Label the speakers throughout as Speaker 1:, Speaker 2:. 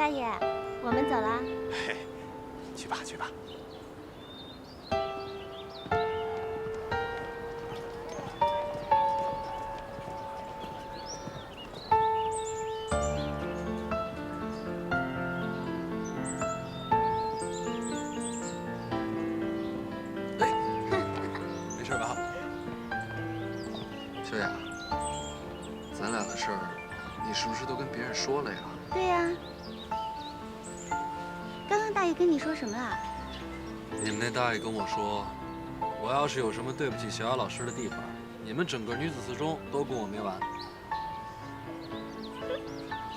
Speaker 1: 大爷，我们走了。
Speaker 2: 嘿，去吧去吧。没事吧？
Speaker 3: 小雅，咱俩的事儿，你是不是都跟别人说了呀？
Speaker 1: 对呀。刚刚大爷跟你说什么了？
Speaker 3: 你们那大爷跟我说，我要是有什么对不起小雅老师的地方，你们整个女子四中都跟我没完。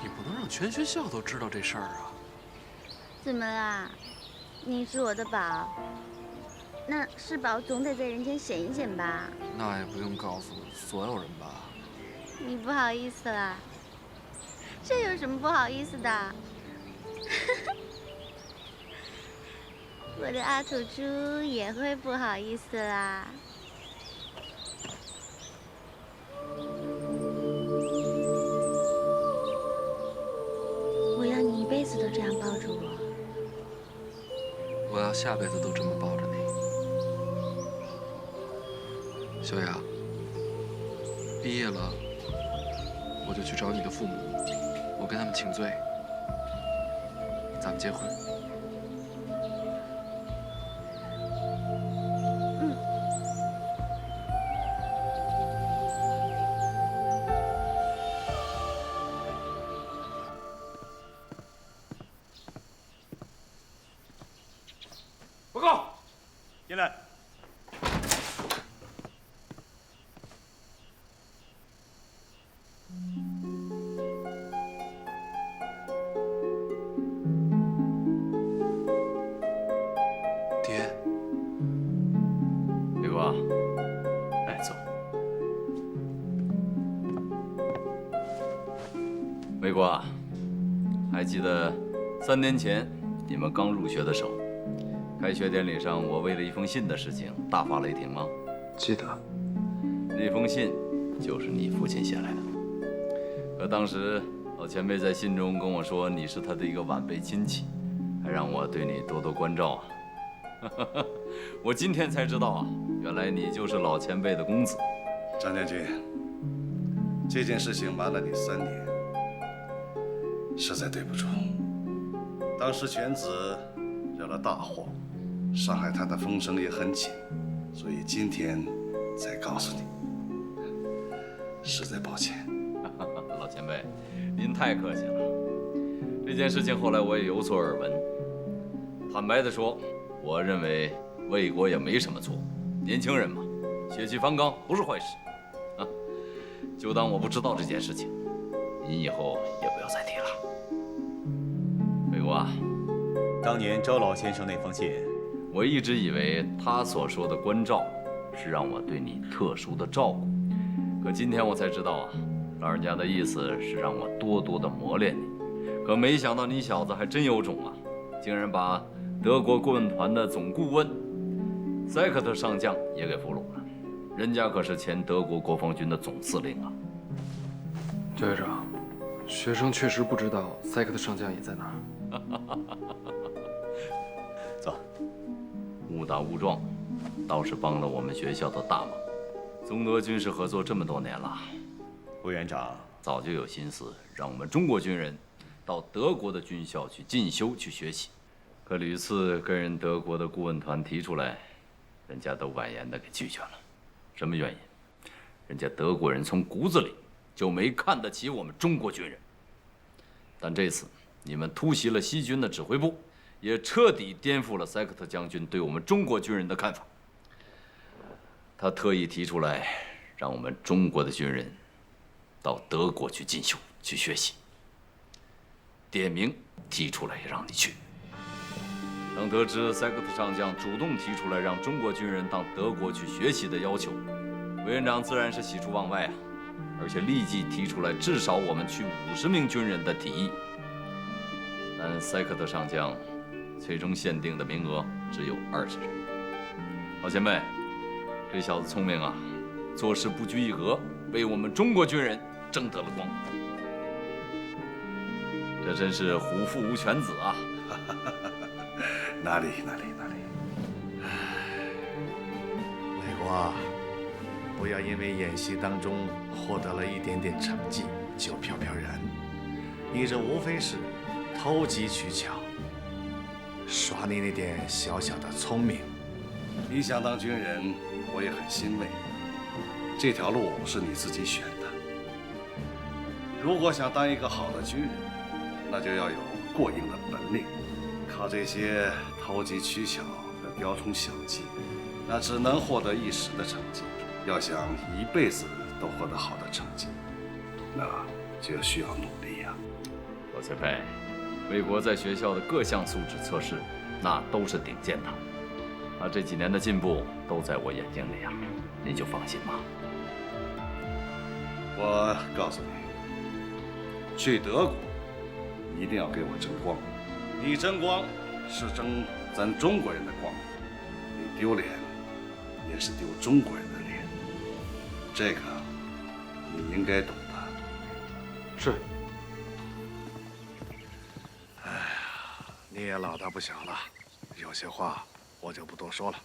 Speaker 3: 你不能让全学校都知道这事儿啊！
Speaker 1: 怎么啦？你是我的宝，那是宝总得在人前显一显吧？
Speaker 3: 那也不用告诉所有人吧？
Speaker 1: 你不好意思啦？这有什么不好意思的？我的阿土猪也会不好意思啦。我要你一辈子都这样抱住我。
Speaker 3: 我要下辈子都这么抱着你。小雅，毕业了，我就去找你的父母，我跟他们请罪，咱们结婚。
Speaker 2: 报告，进来。
Speaker 3: 爹，
Speaker 2: 伟国，来坐。伟国，还记得3年前你们刚入学的时候，开学典礼上我为了一封信的事情大发雷霆吗？
Speaker 3: 记得。
Speaker 2: 那封信就是你父亲写来的。可当时老前辈在信中跟我说你是他的一个晚辈亲戚，还让我对你多多关照啊。我今天才知道啊，原来你就是老前辈的公子。
Speaker 4: 张将军，这件事情瞒了你3年，实在对不住。当时犬子惹了大祸，上海滩的风声也很紧，所以今天才告诉你，实在抱歉。
Speaker 2: 老前辈，您太客气了。这件事情后来我也有所耳闻。坦白地说，我认为魏国也没什么错，年轻人嘛，血气方刚不是坏事。啊，就当我不知道这件事情，您以后也不要再提了。魏国啊，
Speaker 5: 当年周老先生那封信，
Speaker 2: 我一直以为他所说的关照是让我对你特殊的照顾，可今天我才知道啊，老人家的意思是让我多多的磨练你。可没想到你小子还真有种啊，竟然把德国顾问团的总顾问塞克特上将也给俘虏了，人家可是前德国国防军的总司令啊。
Speaker 3: 教学长，学生确实不知道塞克特上将也在那儿。
Speaker 5: 走。
Speaker 2: 误打误撞，倒是帮了我们学校的大忙。中德军事合作这么多年了，
Speaker 5: 委员长
Speaker 2: 早就有心思让我们中国军人到德国的军校去进修去学习，可屡次跟人德国的顾问团提出来，人家都婉言的给拒绝了。什么原因？人家德国人从骨子里就没看得起我们中国军人。但这次你们突袭了西军的指挥部，也彻底颠覆了塞克特将军对我们中国军人的看法。他特意提出来，让我们中国的军人到德国去进修去学习，点名提出来让你去。当得知塞克特上将主动提出来让中国军人到德国去学习的要求，委员长自然是喜出望外啊，而且立即提出来至少我们去50名军人的提议。但塞克特上将最终限定的名额只有20人。老前辈，这小子聪明啊，做事不拘一格，为我们中国军人争得了光。这这真是虎父无犬子啊！
Speaker 4: 哪里？
Speaker 6: 美国，不要因为演习当中获得了一点点成绩就飘飘然。你这无非是投机取巧，耍你那点小小的聪明。
Speaker 4: 你想当军人，我也很欣慰。这条路是你自己选的。如果想当一个好的军人，那就要有过硬的本领。靠这些投机取巧和雕虫小技，那只能获得一时的成绩。要想一辈子都获得好的成绩，那就需要努力呀。
Speaker 2: 罗翠佩，魏国在学校的各项素质测试，那都是顶尖的。他这几年的进步都在我眼睛里啊，您就放心吧。
Speaker 4: 我告诉你，去德国一定要给我争光。你争光是争咱中国人的光，你丢脸也是丢中国人的脸。这个你应该懂的。
Speaker 6: 是。哎呀，你也老大不小了，有些话我就不多说了。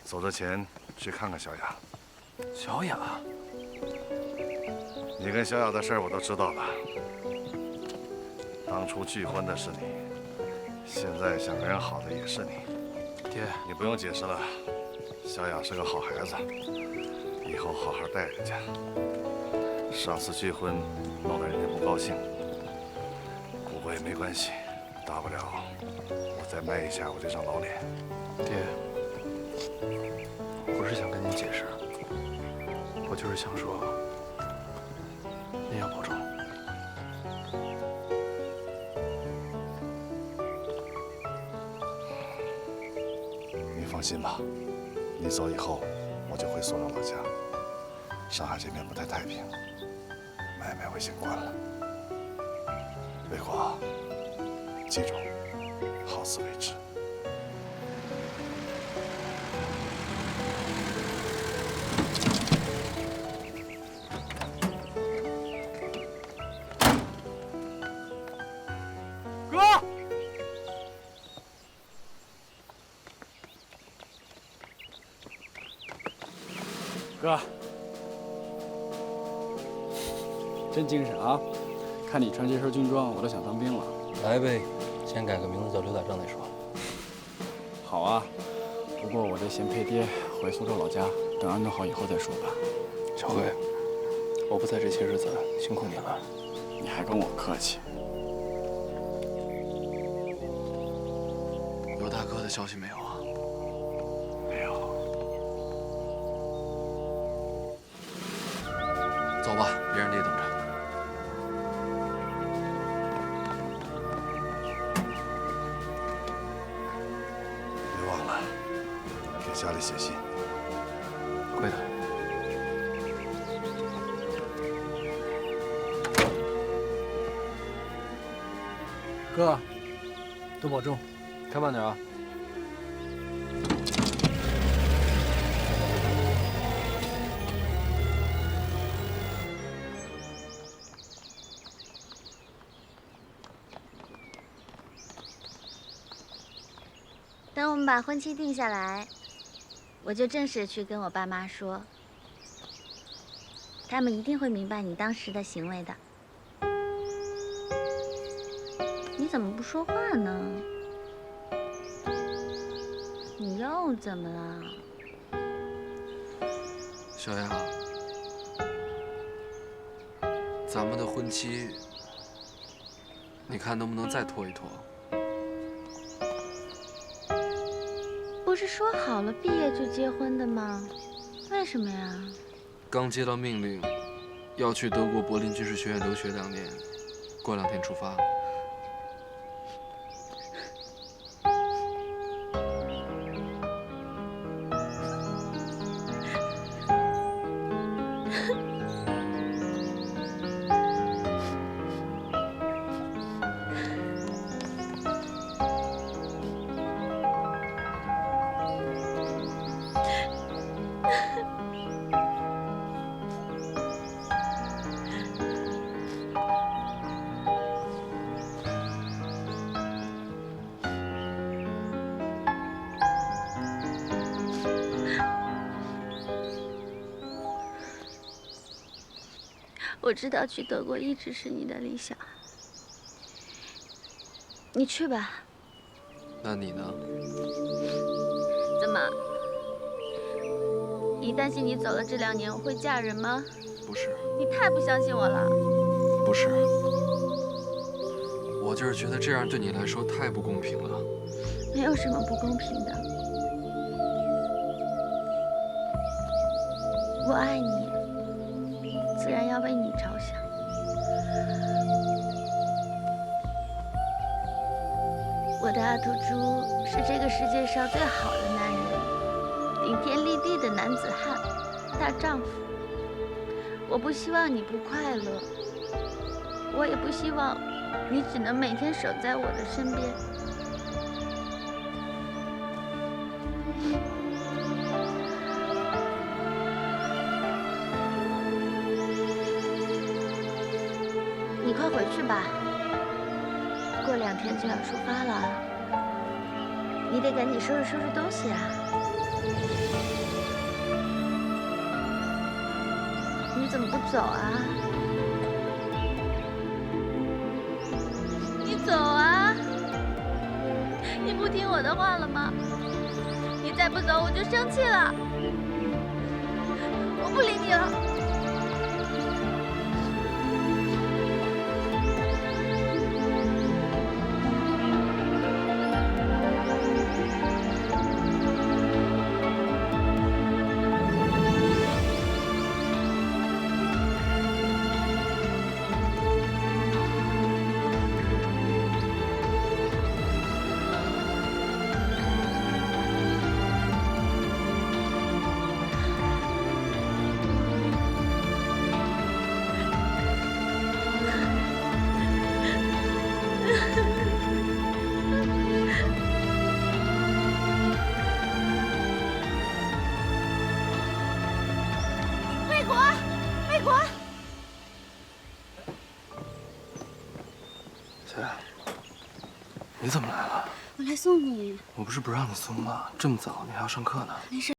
Speaker 6: 走之前去看看小雅。
Speaker 3: 小雅，
Speaker 6: 你跟小雅的事儿我都知道了。当初拒婚的是你，现在想跟人好的也是你。
Speaker 3: 爹，
Speaker 6: 你不用解释了，小雅是个好孩子，以后好好待人家。上次拒婚弄得人家不高兴，不过也没关系，大不了我再卖一下我这张老脸。
Speaker 3: 爹，我不是想跟您解释，我就是想说，您要保重。
Speaker 6: 你放心吧，你走以后，我就回苏州老家。上海这边不太太平，买卖我先关了。魏国，记住，好自为之。
Speaker 7: 哥，真精神啊！看你穿这身军装，我都想当兵了。
Speaker 8: 来呗，先改个名字叫刘大正再说。
Speaker 7: 好啊，不过我得先陪爹回苏州老家，等安顿好以后再说吧。
Speaker 8: 小辉，我不在这些日子辛苦你了。
Speaker 7: 你还跟我客气。
Speaker 3: 刘大哥的消息没有啊？
Speaker 7: 没有。
Speaker 3: 走吧，别让爹等着。
Speaker 6: 别忘了给家里写信。
Speaker 3: 会的。
Speaker 7: 哥，多保重，
Speaker 8: 开慢点啊。
Speaker 1: 等我们把婚期定下来，我就正式去跟我爸妈说，他们一定会明白你当时的行为的。你怎么不说话呢？你又怎么了？
Speaker 3: 小雅，咱们的婚期，你看能不能再拖一拖？
Speaker 1: 不是说好了毕业就结婚的吗？为什么呀？
Speaker 3: 刚接到命令，要去德国柏林军事学院留学2年，过2天出发。
Speaker 1: 我知道去德国一直是你的理想，你去吧。
Speaker 3: 那你呢？
Speaker 1: 怎么？你担心你走了这2年我会嫁人吗？
Speaker 3: 不是，
Speaker 1: 你太不相信我了。
Speaker 3: 不是，我就是觉得这样对你来说太不公平了。
Speaker 1: 没有什么不公平的。我爱你，自然要为你着想。我的阿土猪是这个世界上最好的男人，顶天立地的男子汉，大丈夫。我不希望你不快乐，我也不希望你只能每天守在我的身边。你快回去吧，过2天就要出发了，你得赶紧收拾收拾东西啊。你怎么不走啊？你走啊！你不听我的话了吗？你再不走我就生气了，我不理你了。
Speaker 8: 小雅，你怎么来了？
Speaker 1: 我来送你。
Speaker 8: 我不是不让你送吗？这么早，你还要上课呢。
Speaker 1: 没事。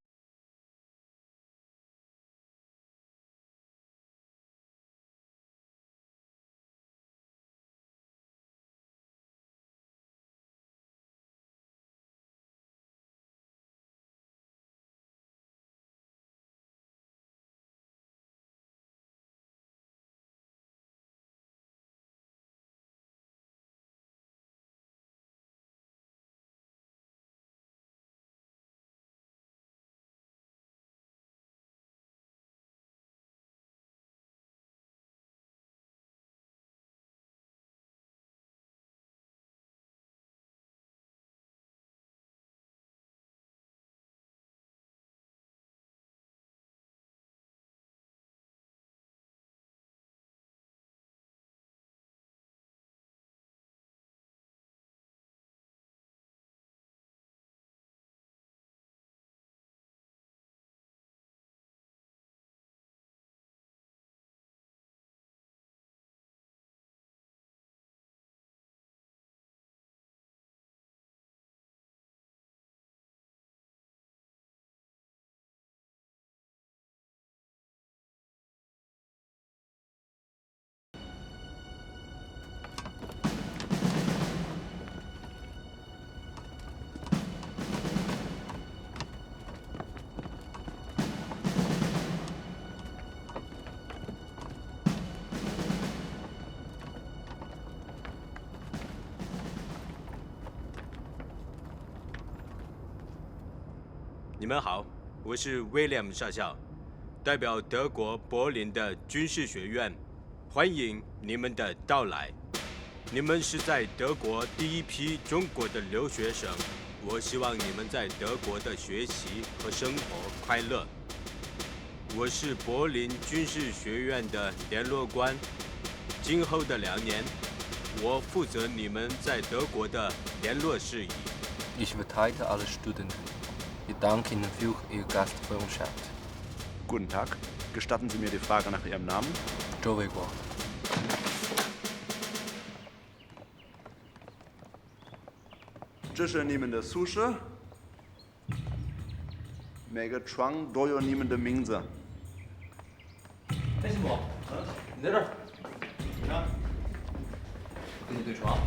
Speaker 9: 你们好，我是 William 少校，代表德国柏林的军事学院，欢迎你们的到来。你们是在德国第一批中国的留学生，我希望你们在德国的学习和生活快乐。我是柏林军事学院的联络官，今后的2年，我负责你们在德国的联络事宜。
Speaker 8: Ich verteidige alle Studenten. Ich danke Ihnen für Ihre Gastfreundschaft.
Speaker 5: Guten Tag. Gestatten Sie mir die Frage nach Ihrem Namen?
Speaker 8: 周卫国。
Speaker 10: 这是你们的宿舍。
Speaker 5: 每个床都有你们的名字。
Speaker 8: 哎，辛苦，你在这儿。啊，跟你对床。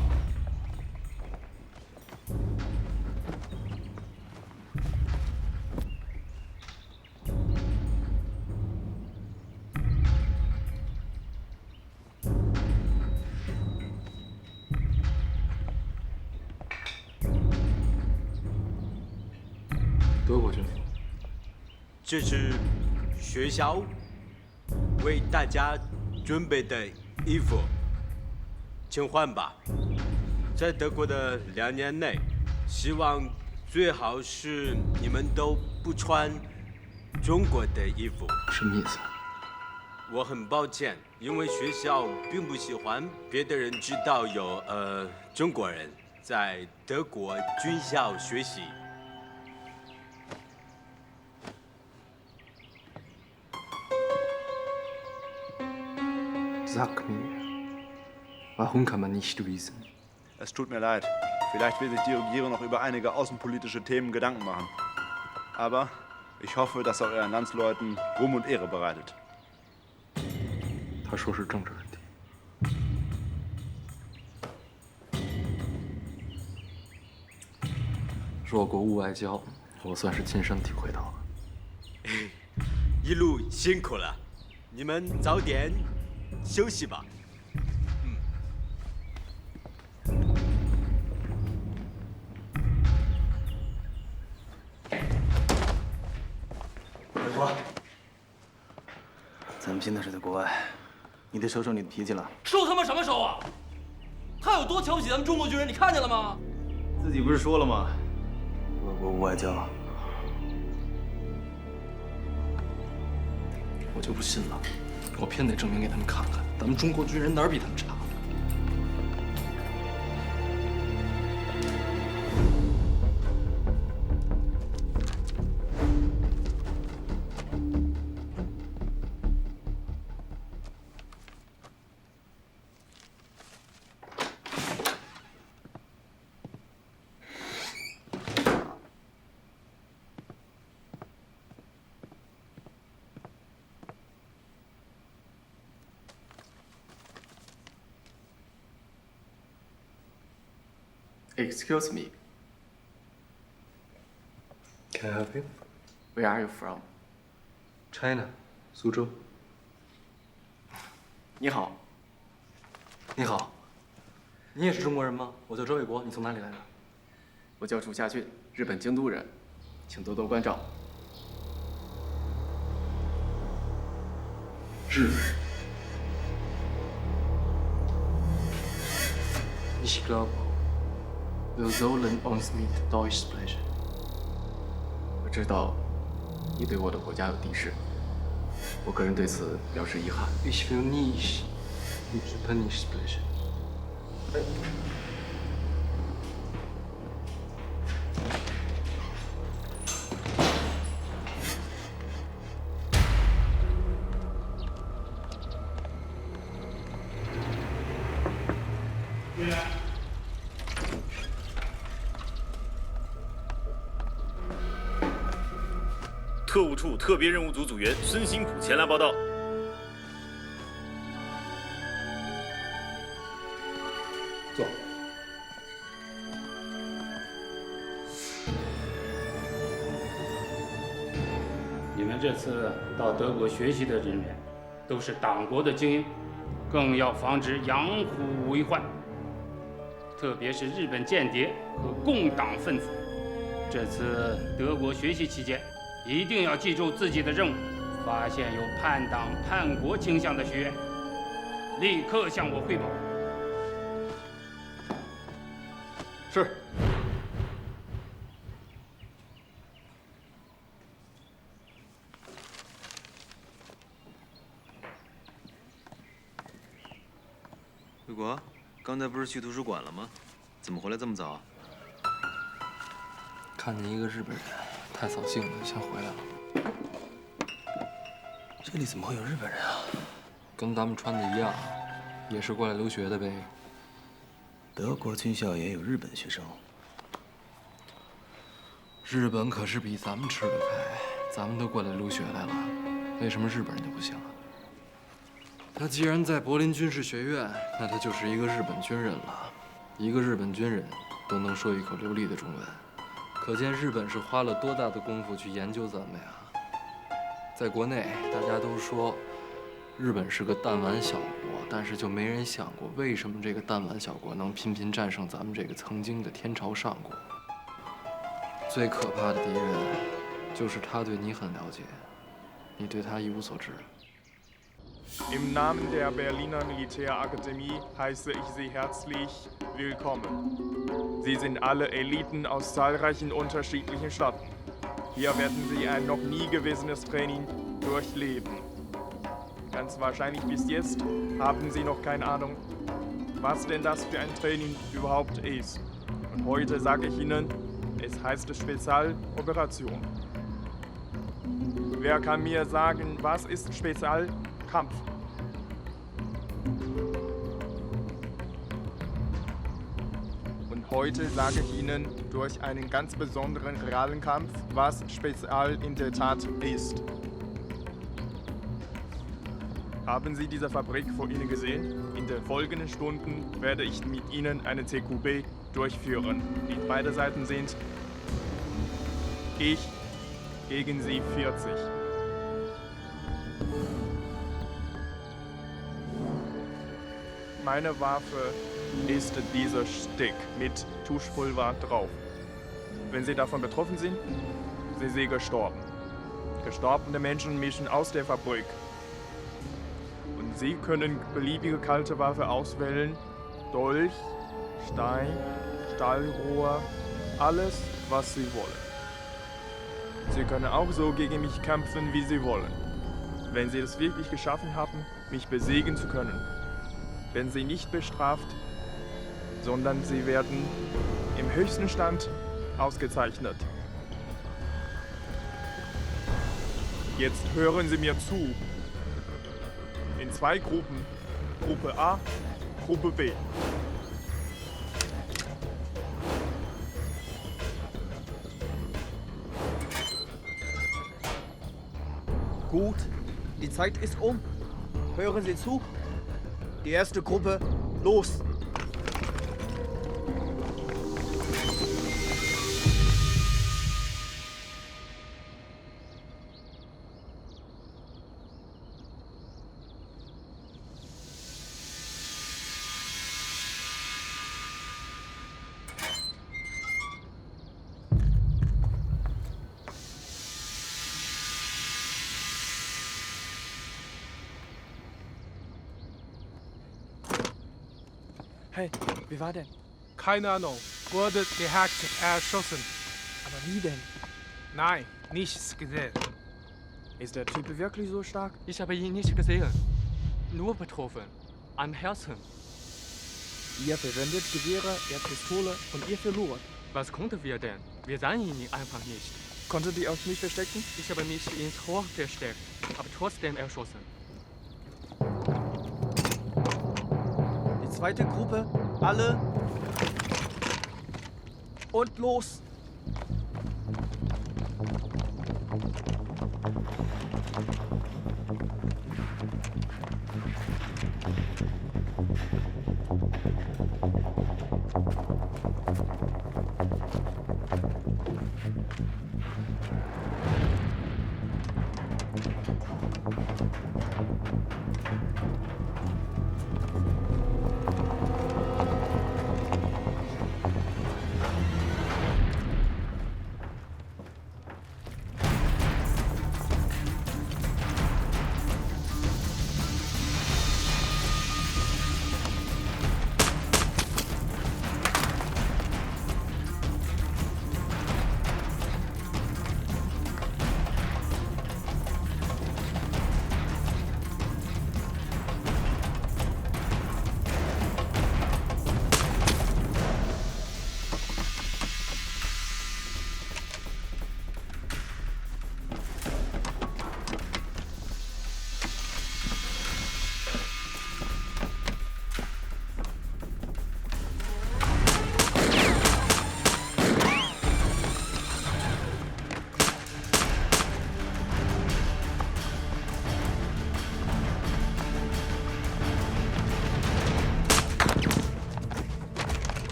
Speaker 8: 德国军服。
Speaker 9: 这是学校为大家准备的衣服，请换吧。在德国的2年内，希望最好是你们都不穿中国的衣服。
Speaker 8: 什么意思？
Speaker 9: 我很抱歉，因为学校并不喜欢别的人知道有中国人在德国军校学习。
Speaker 8: Sag mir, warum kann man nicht wissen?
Speaker 5: Es tut mir leid. Vielleicht will sich die Regierung noch über einige außenpolitische Themen Gedanken machen. Aber ich hoffe, dass er euren Landsleuten Ruhm und Ehre bereitet.
Speaker 8: 他说是政治问题。弱国无外交，我算是亲身体会到了。
Speaker 9: 一路辛苦了，你们早点休息吧。
Speaker 7: 伟国，咱们现在是在国外，你得收收你的脾气了。
Speaker 10: 收他妈什么收啊？他有多瞧不起咱们中国军人，你看见了吗？
Speaker 7: 自己不是说了吗？弱国无外交。
Speaker 8: 我就不信了，我偏得证明给他们看看，咱们中国军人哪儿比他们差。Excuse me.
Speaker 11: Can I help you?
Speaker 8: Where are you from?
Speaker 11: China, 苏州。
Speaker 8: 你好。
Speaker 10: 你好，你也是中国人吗？我叫周卫国，你从哪里来的？
Speaker 8: 我叫楚夏俊，日本京都人，请多多关照。
Speaker 10: 日本人。
Speaker 8: Ich glaube, wir sollen uns mit Deutsch sprechen. 我知道你对我的国家有敌视，我个人对此表示遗憾。
Speaker 11: Ich will nicht mit Japanisch sprechen.
Speaker 12: 特务处特别任务组组员孙新普前来报道。
Speaker 10: 坐。
Speaker 13: 你们这次到德国学习的人员，都是党国的精英，更要防止养虎为患，特别是日本间谍和共党分子。这次德国学习期间，一定要记住自己的任务，发现有叛党叛国倾向的学员，立刻向我汇报。
Speaker 8: 是。
Speaker 14: 卫国，刚才不是去图书馆了吗？怎么回来这么早啊？
Speaker 8: 看见一个日本人，太扫兴了，先回来了。
Speaker 14: 这里怎么会有日本人啊？
Speaker 8: 跟咱们穿的一样，也是过来留学的呗。
Speaker 14: 德国军校也有日本学生。
Speaker 8: 日本可是比咱们吃得开。
Speaker 3: 咱们都过来留学来了，为什么日本人就不行啊？他既然在柏林军事学院，那他就是一个日本军人了。一个日本军人都能说一口流利的中文，可见日本是花了多大的功夫去研究咱们呀。在国内，大家都说日本是个弹丸小国，但是就没人想过，为什么这个弹丸小国能频频战胜咱们这个曾经的天朝上国？最可怕的敌人，就是他对你很了解，你对他一无所知。
Speaker 15: Im Namen der Berliner Militärakademie heiße ich Sie herzlich willkommen. Sie sind alle Eliten aus zahlreichen unterschiedlichen Staaten. Hier werden Sie ein noch nie gewissenes Training durchleben. Ganz wahrscheinlich bis jetzt haben Sie noch keine Ahnung, was denn das für ein Training überhaupt ist. Und heute sage ich Ihnen, es heißt Spezialoperation. Wer kann mir sagen, was ist Spezialkampf? Und heute sage ich Ihnen durch einen ganz besonderen realen Kampf, was Spezial in der Tat ist. Haben Sie diese Fabrik vor Ihnen gesehen? In den folgenden Stunden werde ich mit Ihnen eine TQB durchführen. Die beide Seiten sind ich gegen Sie 40. Meine Waffe ist dieser Stick mit Tuschpulver drauf. Wenn Sie davon betroffen sind, sind Sie gestorben. Gestorbene Menschen mischen aus der Fabrik. Und Sie können beliebige kalte Waffe auswählen. Dolch, Stein, Stahlrohr, alles, was Sie wollen. Sie können auch so gegen mich kämpfen, wie Sie wollen. Wenn Sie es wirklich geschaffen haben, mich besiegen zu können, werden Sie nicht bestraft, sondern Sie werden im höchsten Stand ausgezeichnet. Jetzt hören Sie mir zu. In 2 Gruppen, Gruppe A, Gruppe B.
Speaker 16: Gut, die Zeit ist um. Hören Sie zu. Die erste Gruppe, los!
Speaker 15: Hey, wie war denn?
Speaker 17: Keine Ahnung. Wurde gehackt, erschossen.
Speaker 15: Aber wie denn?
Speaker 17: Nein, nichts gesehen.
Speaker 15: Ist der Typ wirklich so stark?
Speaker 8: Ich habe ihn nicht gesehen. Nur betroffen. Am Herzen.
Speaker 15: Ihr verwendet Gewehre, er Pistole und ihr verloren.
Speaker 8: Was konnten wir denn? Wir sahen ihn einfach nicht.
Speaker 15: Konntet ihr euch nicht verstecken?
Speaker 8: Ich habe mich ins Rohr versteckt, aber trotzdem erschossen.
Speaker 16: Die zweite Gruppe, alle. Und los!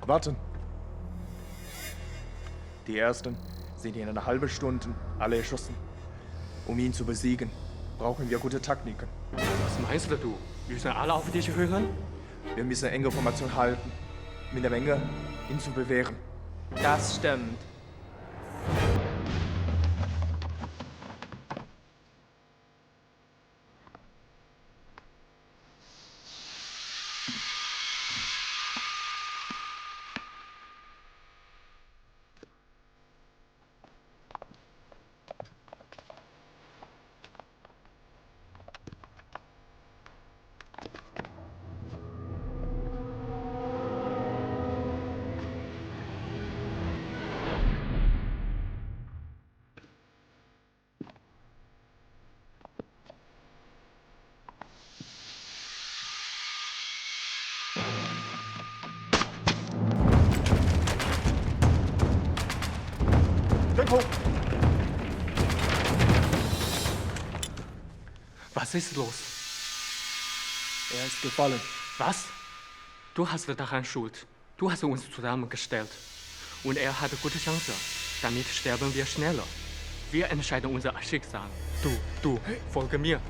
Speaker 15: Warten. Die Ersten sind in einer halben Stunde alle erschossen. Um ihn zu besiegen, brauchen wir gute Taktiken.
Speaker 17: Was meinst du? Müssen alle auf dich hören?
Speaker 15: Wir müssen enge Formation halten. Mit der Menge, ihn zu bewähren.
Speaker 16: Das stimmt.
Speaker 17: Was ist los?
Speaker 15: Er ist gefallen.
Speaker 17: Was? Du hast daran Schuld. Du hast uns zusammengestellt. Und er hat gute Chancen. Damit sterben wir schneller. Wir entscheiden unser Schicksal. Du, folge mir.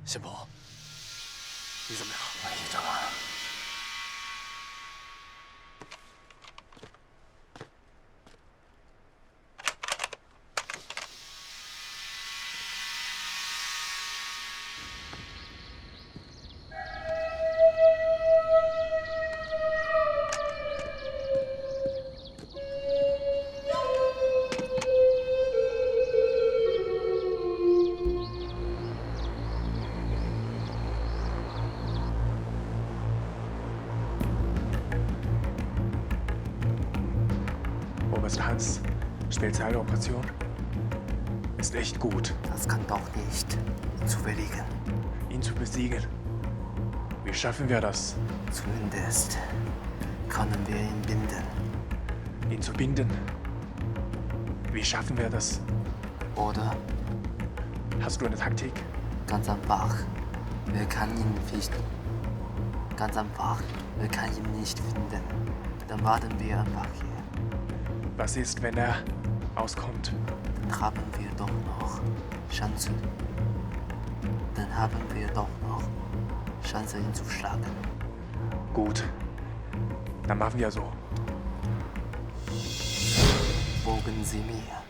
Speaker 8: 新伯，你怎么样？
Speaker 6: 一张啊。
Speaker 15: Oberst Hans, Spezialoperation. Ist echt gut.
Speaker 18: Das kann doch nicht ihn zu bewegen.
Speaker 15: Ihn zu besiegen. Wie schaffen wir das?
Speaker 18: Zumindest können wir ihn binden.
Speaker 15: Ihn zu binden? Wie schaffen wir das?
Speaker 18: Oder?
Speaker 15: Hast du eine Taktik?
Speaker 18: Ganz einfach. Wir können ihn finden. Ganz einfach. Wir können ihn nicht finden. Dann warten wir einfach hier.
Speaker 15: Was ist, wenn er auskommt?
Speaker 18: Dann haben wir doch noch Chance. Dann haben wir doch noch Chance, ihn zu schlagen.
Speaker 15: Gut. Dann machen wir so.
Speaker 18: Folgen Sie mir.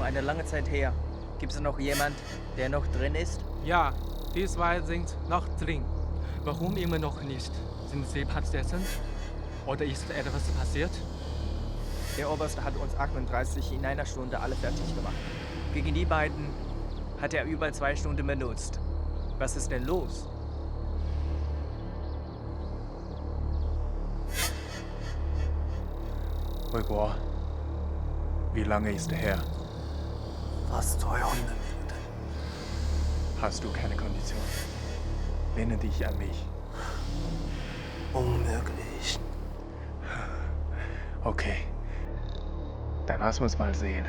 Speaker 16: eine lange Zeit her. Gibt es noch jemand, der noch drin ist?
Speaker 17: Ja, die zwei sind noch drin. Warum immer noch nicht? Sind sie Patienten? Oder ist etwas passiert?
Speaker 16: Der Oberste hat uns 38 in einer Stunde alle fertig gemacht. Gegen die beiden hat er über 2 Stunden benutzt. Was ist denn los?
Speaker 15: Hui Guo, wie lange ist her?
Speaker 18: Fast 200 Minuten.
Speaker 15: Hast du keine Kondition? Wende dich an mich.
Speaker 18: Unmöglich.
Speaker 15: Okay. Dann lass uns mal sehen.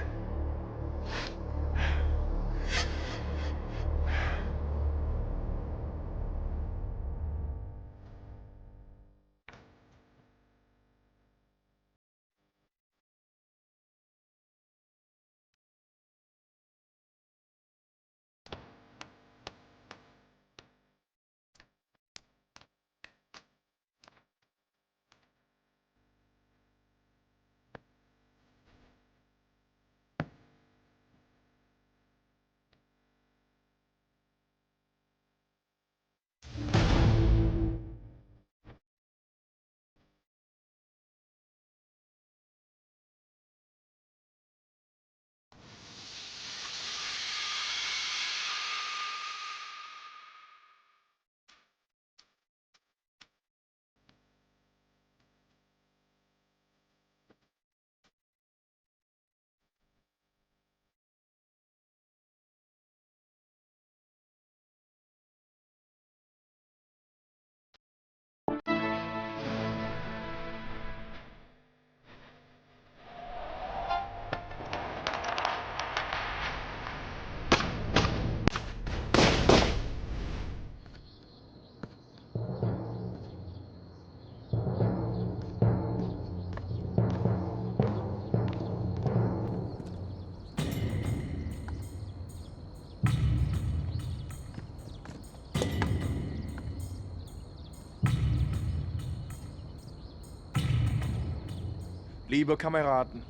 Speaker 15: Liebe Kameraden,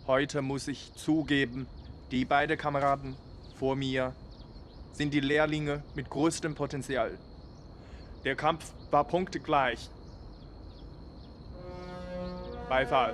Speaker 15: heute muss ich zugeben, die beiden Kameraden vor mir sind die Lehrlinge mit größtem Potenzial. Der Kampf war punktegleich. Beifall.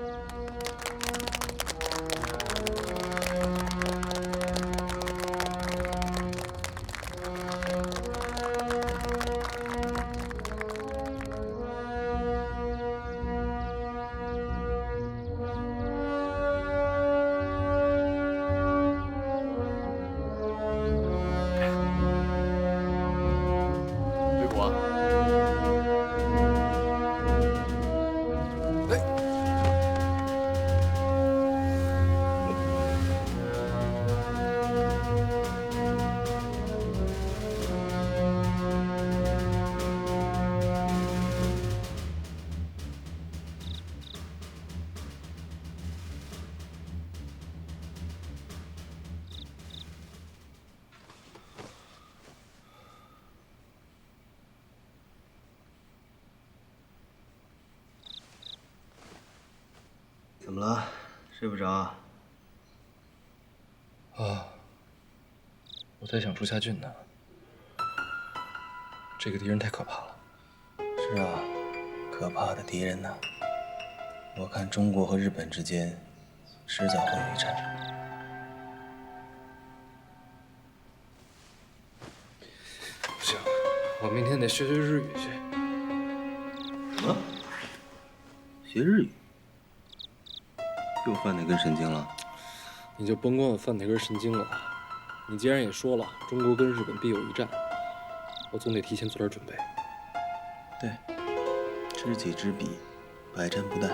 Speaker 14: 怎么了？睡不着啊？
Speaker 3: 我在想朱夏俊呢。这个敌人太可怕了。
Speaker 14: 是啊，可怕的敌人呐。我看中国和日本之间迟早会有一战。
Speaker 3: 不行，我明天得学学日语去。
Speaker 14: 什么？学日语？又犯哪根神经了？
Speaker 3: 你就甭管我犯哪根神经了。你既然也说了，中国跟日本必有一战，我总得提前做点准备。
Speaker 14: 对，知己知彼，百战不殆。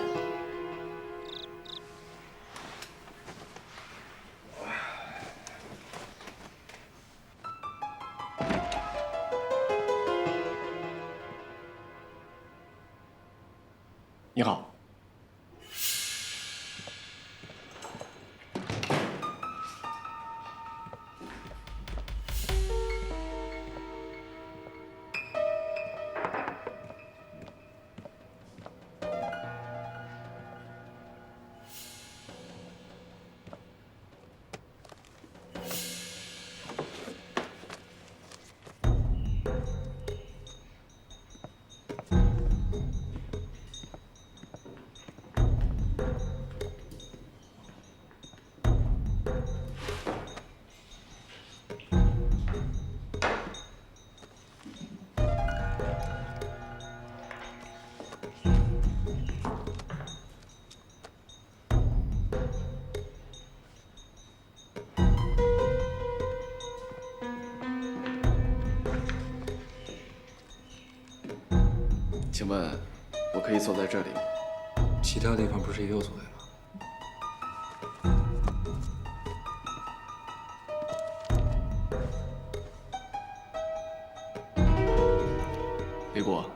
Speaker 10: 你好。
Speaker 3: 问，我可以坐在这里吗？
Speaker 8: 其他地方不是也有座位吗？
Speaker 3: 李果，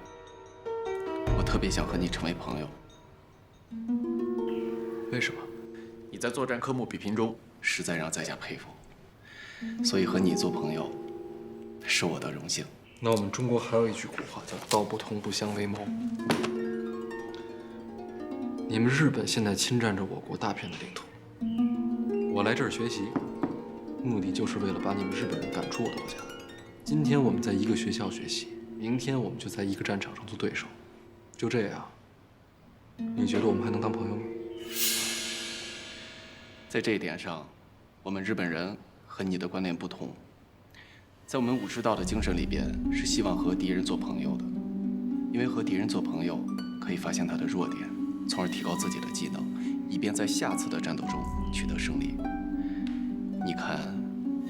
Speaker 3: 我特别想和你成为朋友。
Speaker 8: 为什么？
Speaker 3: 你在作战科目比拼中实在让在下佩服，所以和你做朋友是我的荣幸。
Speaker 8: 那我们中国还有一句古话叫“道不同不相为谋”。你们日本现在侵占着我国大片的领土，我来这儿学习，目的就是为了把你们日本人赶出我的国家。今天我们在一个学校学习，明天我们就在一个战场上做对手，就这样，你觉得我们还能当朋友吗？
Speaker 3: 在这一点上，我们日本人和你的观念不同。在我们武士道的精神里边，是希望和敌人做朋友的，因为和敌人做朋友可以发现他的弱点，从而提高自己的技能，以便在下次的战斗中取得胜利。你看，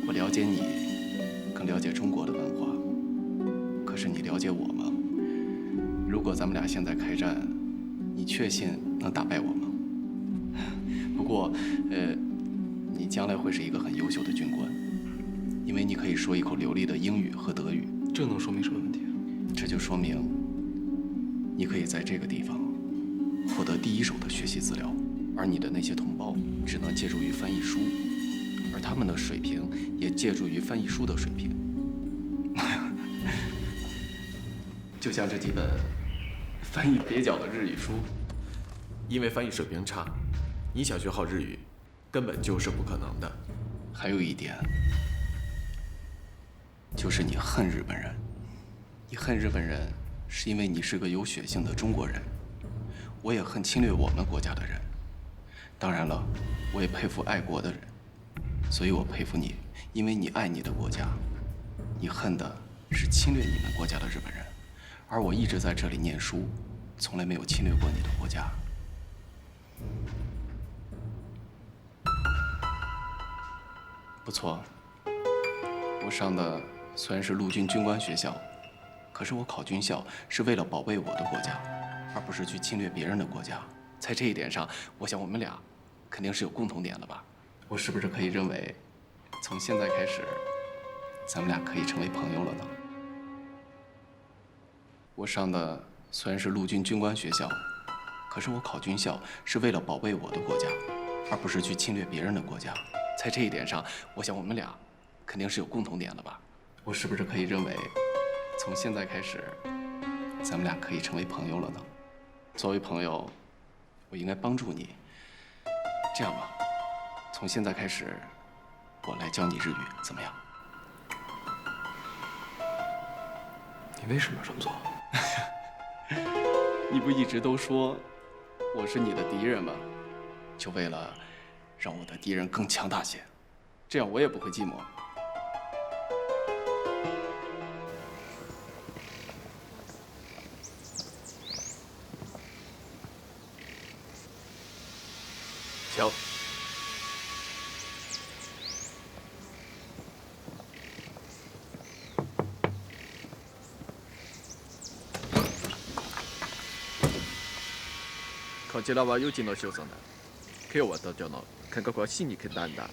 Speaker 3: 我了解你，更了解中国的文化，可是你了解我吗？如果咱们俩现在开战，你确信能打败我吗？不过，你将来会是一个很优秀的军官，因为你可以说一口流利的英语和德语。
Speaker 8: 这能说明什么问题啊？
Speaker 3: 这就说明你可以在这个地方获得第一手的学习资料，而你的那些同胞只能借助于翻译书，而他们的水平也借助于翻译书的水平。就像这几本翻译蹩脚的日语书，
Speaker 19: 因为翻译水平差，你想学好日语，根本就是不可能的。
Speaker 3: 还有一点，就是你恨日本人。你恨日本人，是因为你是个有血性的中国人。我也恨侵略我们国家的人。当然了，我也佩服爱国的人，所以我佩服你，因为你爱你的国家。你恨的是侵略你们国家的日本人，而我一直在这里念书，从来没有侵略过你的国家。不错，我上的虽然是陆军军官学校，可是我考军校是为了保卫我的国家，而不是去侵略别人的国家。在这一点上，我想我们俩肯定是有共同点的吧？我是不是可以认为，从现在开始，咱们俩可以成为朋友了呢？我上的虽然是陆军军官学校，可是我考军校是为了保卫我的国家，而不是去侵略别人的国家。在这一点上，我想我们俩肯定是有共同点的吧？我是不是可以认为，从现在开始，咱们俩可以成为朋友了呢？作为朋友，我应该帮助你。这样吧，从现在开始，我来教你日语，怎么样？
Speaker 8: 你为什么要这么做？
Speaker 3: 你不一直都说我是你的敌人吗？就为了让我的敌人更强大些，这样我也不会寂寞。
Speaker 19: 瞧，こちらは予知の少佐だ。今日は途上の感覚をしに来たんだ。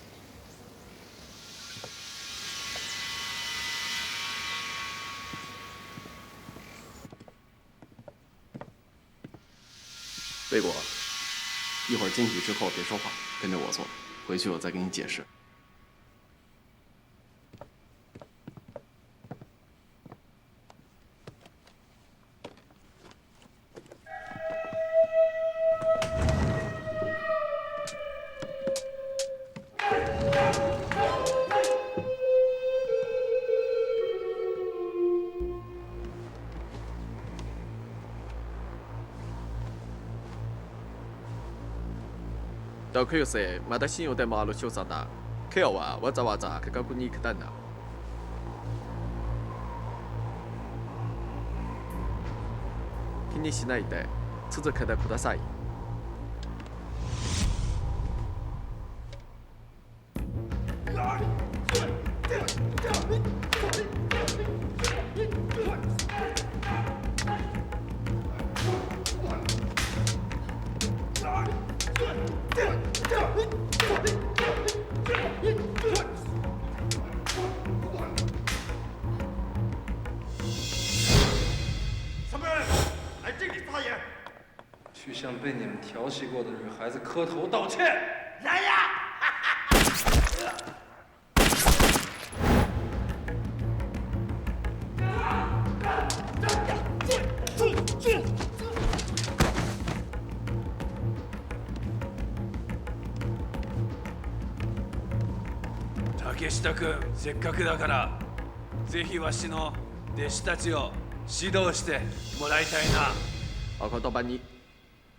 Speaker 3: 贝果，一会儿进去之后别说话，跟着我做，回去我再给你解释。
Speaker 19: 同級生、まだ信用でもある少佐だ。今日はわざわざ価格に来たんだ。気にしないで続けてください。
Speaker 12: 什么人来这里发言？
Speaker 11: 去向被你们调戏过的女孩子磕头道歉。
Speaker 12: 来呀！
Speaker 20: 竹下君、せっかくだからぜひわしの弟子たちを指導してもらいたいな。
Speaker 19: 包括盗版你，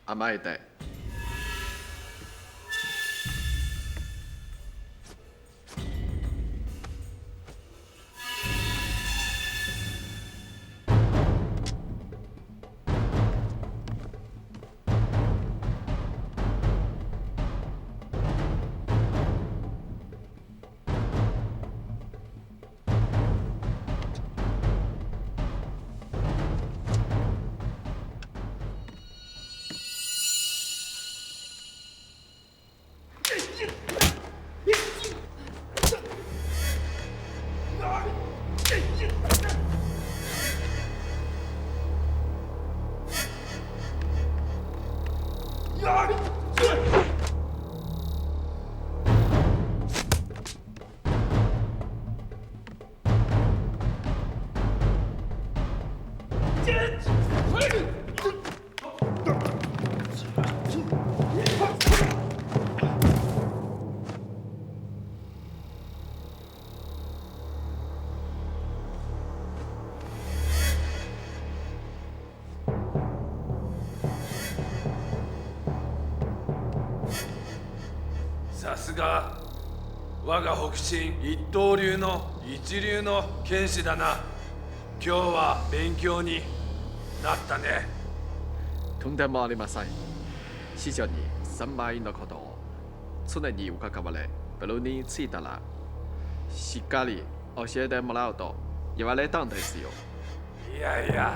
Speaker 19: 阿妈也带。
Speaker 20: さすが我が北進一刀流の一流の剣士だな。今日は勉強になったね。
Speaker 19: とんでもありません。師匠に3万円のことを常に伺われ、ベロについたらしっかり教えてもらうと言われたんですよ。
Speaker 20: いやいや、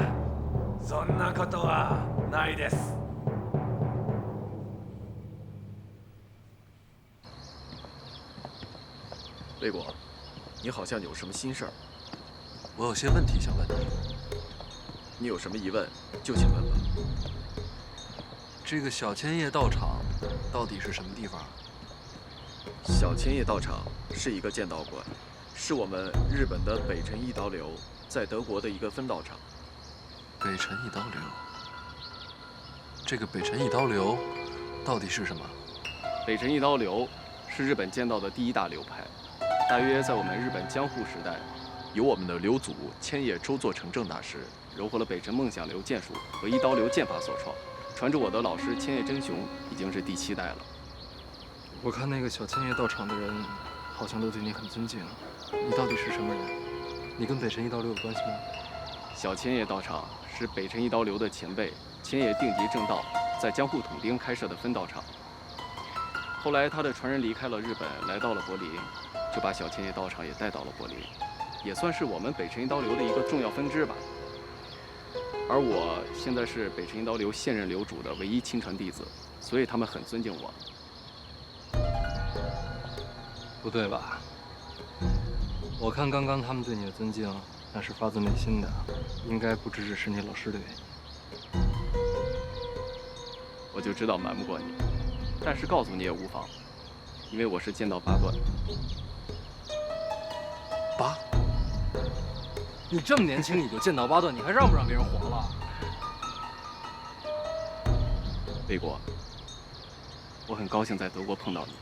Speaker 20: そんなことはないです。
Speaker 19: 魏国，你好像有什么心事儿。
Speaker 3: 我有些问题想问你。
Speaker 19: 你有什么疑问就请问吧。
Speaker 3: 这个小千叶道场到底是什么地方？
Speaker 19: 小千叶道场是一个剑道馆，是我们日本的北辰一刀流在德国的一个分道场。
Speaker 3: 北辰一刀流。这个北辰一刀流到底是什么？
Speaker 19: 北辰一刀流是日本剑道的第一大流派。大约在我们日本江户时代，由我们的流祖千叶周作成正大师糅合了北辰梦想流剑术和一刀流剑法所创，传至我的老师千叶真雄已经是第7代了。
Speaker 3: 我看那个小千叶道场的人好像都对你很尊敬，你到底是什么人？你跟北辰一刀流有关系吗？
Speaker 19: 小千叶道场是北辰一刀流的前辈千叶定吉正道在江户统町开设的分道场。后来他的传人离开了日本，来到了柏林，就把小千叶道场也带到了柏林，也算是我们北辰一刀流的一个重要分支吧。而我现在是北辰一刀流现任流主的唯一亲传弟子，所以他们很尊敬我。
Speaker 3: 不对吧？我看刚刚他们对你的尊敬，那是发自内心的，应该不只是你老师的原因。
Speaker 19: 我就知道瞒不过你，但是告诉你也无妨，因为我是剑道8段。
Speaker 3: 8？你这么年轻你就剑道8段，你还让不让别人活了？
Speaker 19: 魏国，我很高兴在德国碰到你，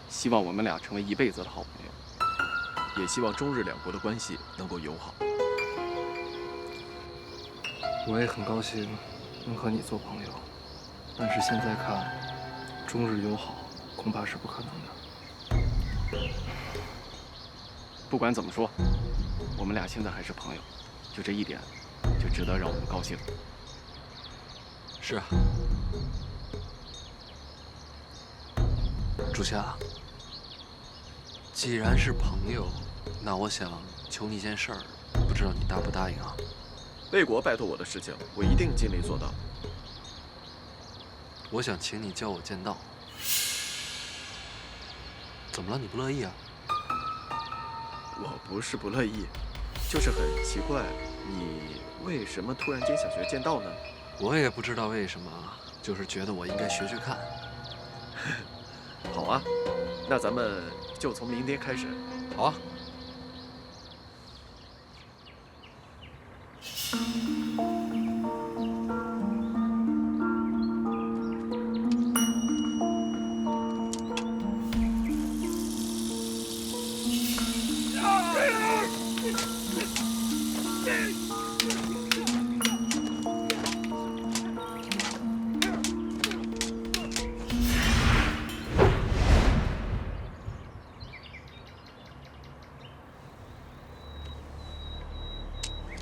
Speaker 19: 希望我们俩成为一辈子的好朋友，也希望中日两国的关系能够友好。
Speaker 3: 我也很高兴能和你做朋友，但是现在看，中日友好恐怕是不可能的。
Speaker 19: 不管怎么说，我们俩现在还是朋友，就这一点，就值得让我们高兴。
Speaker 3: 是啊，主夏，既然是朋友，那我想求你一件事儿，不知道你答不答应啊？
Speaker 19: 魏国拜托我的事情，我一定尽力做到。
Speaker 3: 我想请你教我剑道。怎么了？你不乐意啊？
Speaker 5: 我不是不乐意，就是很奇怪，你为什么突然间想学剑道呢？
Speaker 3: 我也不知道为什么，就是觉得我应该学学看。
Speaker 5: 好啊，那咱们就从明天开始。
Speaker 3: 好啊。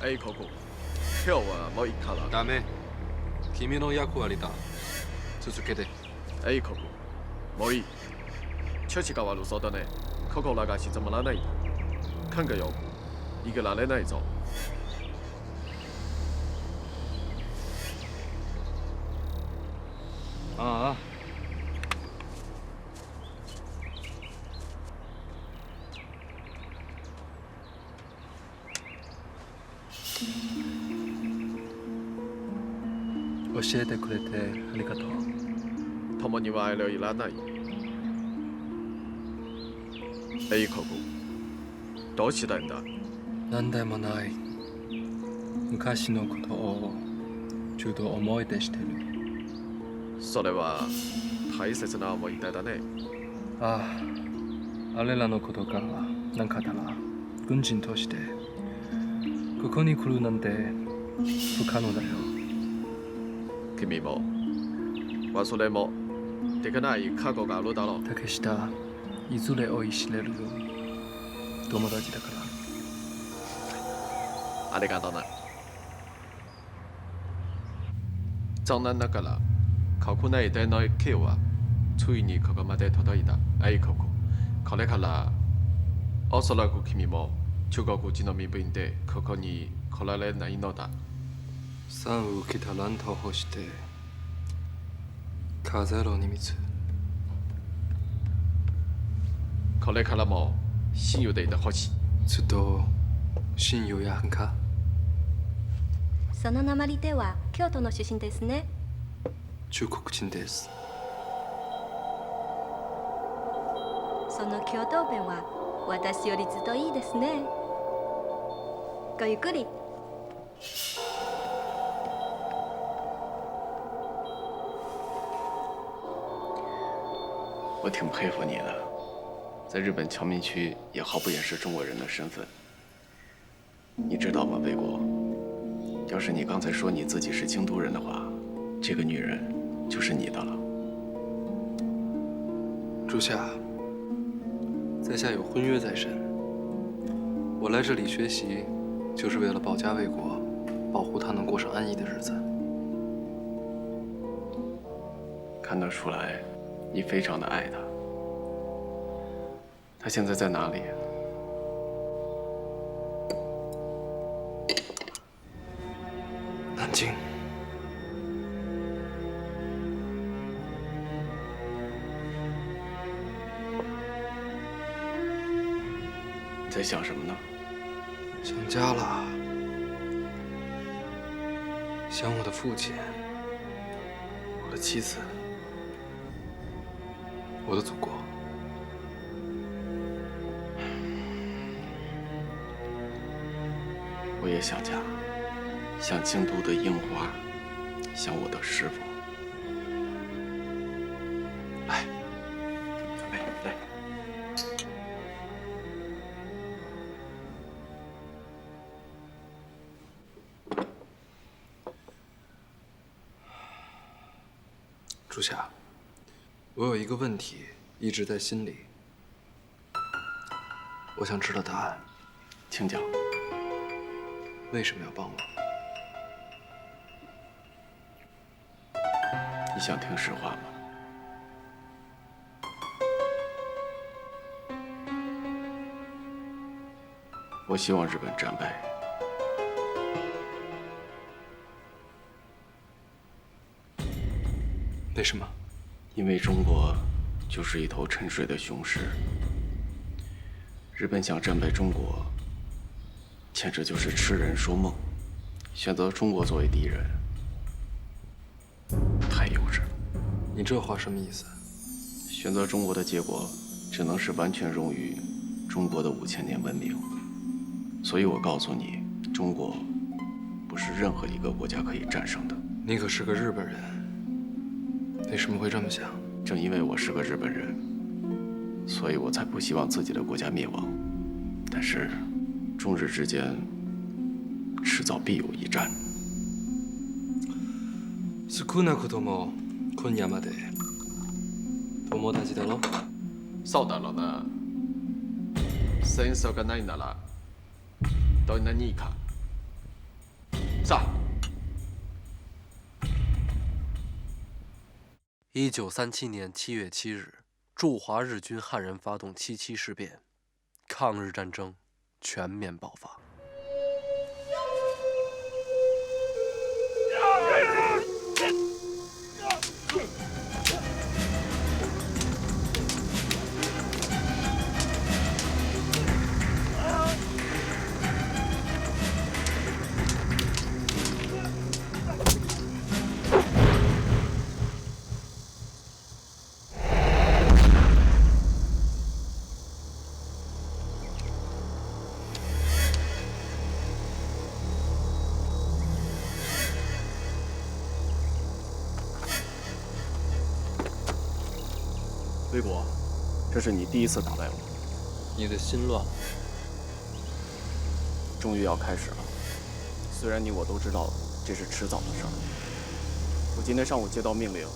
Speaker 5: A ココ、今日はもういいから。
Speaker 3: ダメ。君の役割だ。続けて。
Speaker 5: A ココ、もういい。調子が悪そうだね。心が静まらない。看个よく、逃げられないぞ。
Speaker 3: ああ。教えてくれてありがとう。
Speaker 5: 共には愛いらない。A ココ、どうしたんだ？
Speaker 3: なんでもない。昔のことをちょっと思い出してる。
Speaker 5: それは大切な思い出だね。
Speaker 3: ああ、あれらのことがなかったら軍人としてここに来るなんて不可能だよ。
Speaker 5: 君も忘れもできない過去があるだろう。
Speaker 3: 竹下、いずれ追い知れるよ。友達だから。
Speaker 5: ありがとな。残念ながら国内での今日はついにここまで届いた。A ココ、これからおそらく君も中国人の身分でここに来られないのだ。
Speaker 3: 山雨来た乱闘をして風の荷物。
Speaker 5: これからも親友でいてほしい。
Speaker 3: ずっと親友やんか。
Speaker 21: その訛り手は京都の出身ですね。
Speaker 3: 中国人です。
Speaker 21: その京都弁は私よりずっといいですね。ごゆっくり。
Speaker 19: 我挺佩服你的，在日本侨民区也毫不掩饰中国人的身份。你知道吗，北国？要是你刚才说你自己是京都人的话，这个女人就是你的了。
Speaker 3: 朱夏，在下有婚约在身，我来这里学习，就是为了保家卫国，保护她能过上安逸的日子。
Speaker 19: 看得出来，你非常的爱她。她现在在哪里？
Speaker 3: 南京。
Speaker 19: 你在想什么呢？
Speaker 3: 想家了，想我的父亲，我的妻子，我的祖国。
Speaker 19: 我也想家，像京都的樱花，像我的师傅。来，准备，来。
Speaker 3: 朱夏，我有一个问题一直在心里，我想知道答案。
Speaker 19: 请讲。
Speaker 3: 为什么要帮我？
Speaker 19: 你想听实话吗？我希望日本战败。
Speaker 3: 为什么？
Speaker 19: 因为中国就是一头沉睡的雄狮。日本想战败中国，简直就是痴人说梦。选择中国作为敌人，太幼稚了。
Speaker 3: 你这话什么意思？
Speaker 19: 选择中国的结果，只能是完全融于中国的5000年文明。所以我告诉你，中国不是任何一个国家可以战胜的。
Speaker 3: 你可是个日本人，为什么会这么想？
Speaker 19: 正因为我是个日本人，所以我才不希望自己的国家灭亡。但是，中日之间迟早必有一战。
Speaker 3: 少なくとも今夜まで友達だろ？
Speaker 19: そうだろうな。戦争がないならどんなにいいか。さあ。
Speaker 2: 1937年7月7日，驻华日军悍然发动77事变，抗日战争全面爆发。
Speaker 19: 魏国，这是你第一次打败我，
Speaker 2: 你的心乱了。
Speaker 19: 终于要开始了。虽然你我都知道这是迟早的事儿。我今天上午接到命令，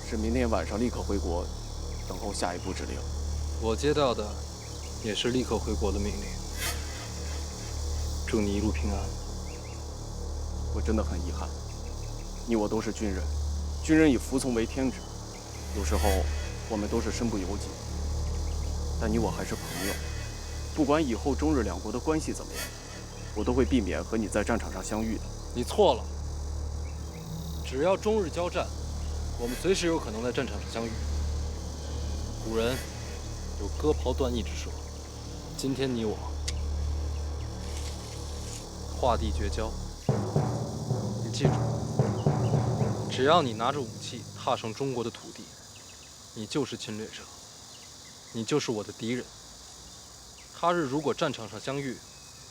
Speaker 19: 是明天晚上立刻回国，等候下一步指令。
Speaker 2: 我接到的也是立刻回国的命令。祝你一路平安。
Speaker 19: 我真的很遗憾，你我都是军人，军人以服从为天职，有时候我们都是身不由己。但你我还是朋友，不管以后中日两国的关系怎么样，我都会避免和你在战场上相遇的。
Speaker 2: 你错了，只要中日交战，我们随时有可能在战场上相遇。古人有割袍断义之说，今天你我划地绝交。你记住，只要你拿着武器踏上中国的土地，你就是侵略者，你就是我的敌人。他日如果战场上相遇，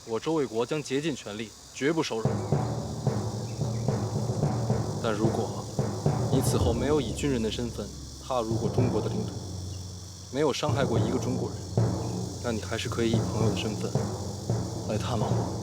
Speaker 2: 我周卫国将竭尽全力，绝不手软。但如果你此后没有以军人的身份踏入过中国的领土，没有伤害过一个中国人，那你还是可以以朋友的身份来探望我。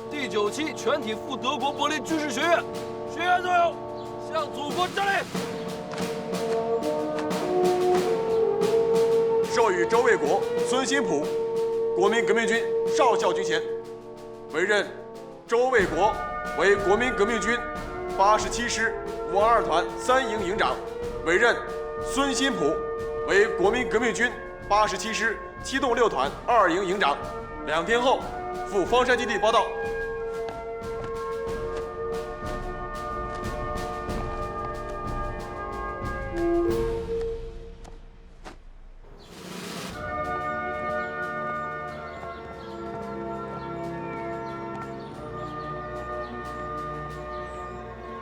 Speaker 17: 第9期全体赴德国柏林军事学院，学员总有向祖国战擂。
Speaker 22: 授予周卫国、孙新普国民革命军少校军衔，委任周卫国为国民革命军87师522团3营营长，委任孙新普为国民革命军87师7洞6团2营营长。2天后赴方山基地报到。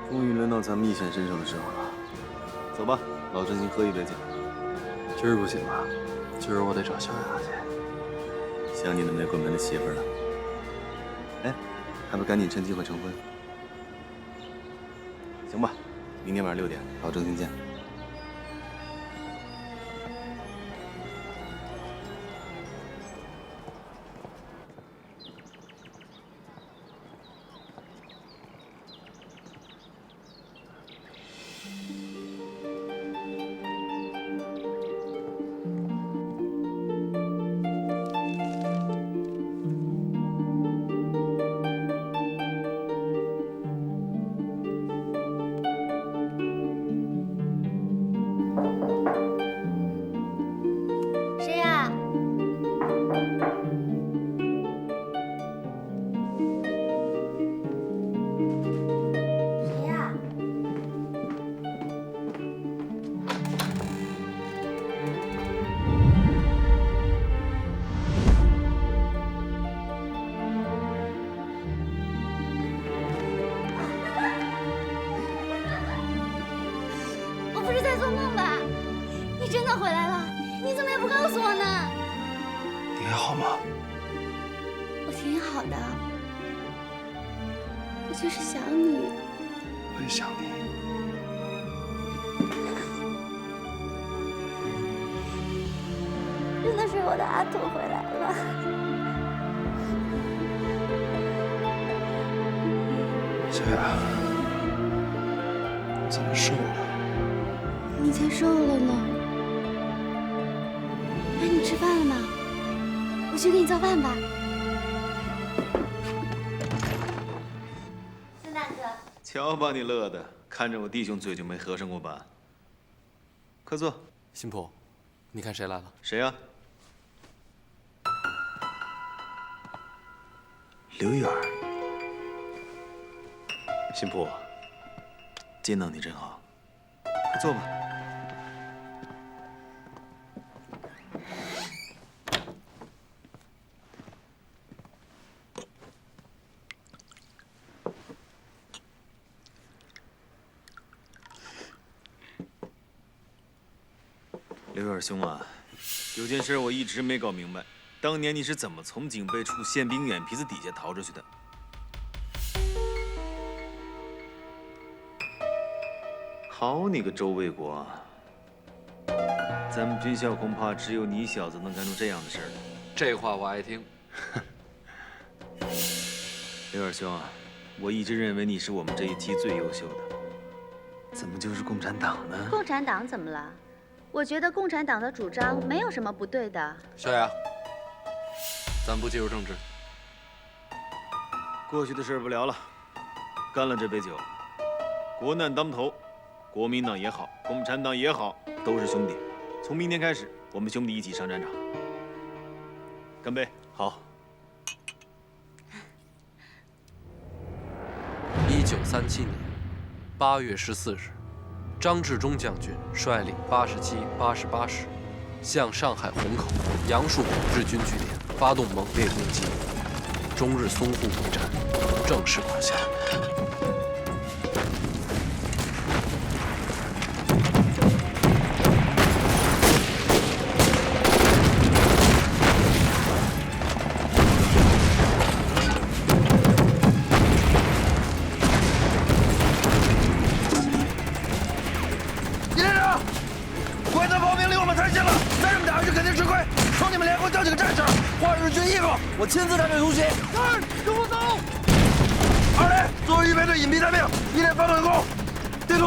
Speaker 6: 终于轮到咱们一显身手的时候了。走吧，老郑请喝一杯去。
Speaker 2: 今儿不行了，今儿我得找小雅去。
Speaker 6: 想你那没过门的媳妇儿了。哎，还不赶紧趁机会成婚？行吧，明天晚上6点到正厅见。
Speaker 14: 还好吗？
Speaker 1: 我挺好的，我就是想你。
Speaker 14: 我也想你。
Speaker 1: 真的是我的阿土回来了。
Speaker 14: 小雅，怎么瘦了？
Speaker 1: 你才瘦了呢。哎，你吃饭了吗？我去给你做饭吧。孙大哥，
Speaker 4: 瞧把你乐的，看着我弟兄嘴就没合上过吧？快坐。
Speaker 3: 新普，你看谁来了？
Speaker 4: 谁呀？刘远。新普，见到你真好，快坐吧。刘远兄啊，有件事我一直没搞明白，当年你是怎么从警备处宪兵眼皮子底下逃出去的？好你个周卫国，咱们军校恐怕只有你小子能干出这样的事儿来。
Speaker 3: 这话我爱听。
Speaker 4: 刘远兄啊，我一直认为你是我们这一期最优秀的，怎么就是共产党呢？
Speaker 23: 共产党怎么了？我觉得共产党的主张没有什么不对的。
Speaker 3: 小雅，咱不介入政治。
Speaker 4: 过去的事不聊了，干了这杯酒。国难当头，国民党也好，共产党也好，都是兄弟。从明天开始，我们兄弟一起上战场。干杯！好。
Speaker 3: 1937年8月14日，张治中将军率领87、88师向上海虹口杨树日军据点发动猛烈攻击，中日淞沪会战正式打响。
Speaker 20: 我亲自站队突袭。是，跟我走。二连，作为预备队隐蔽待命，一连发动进攻。地图。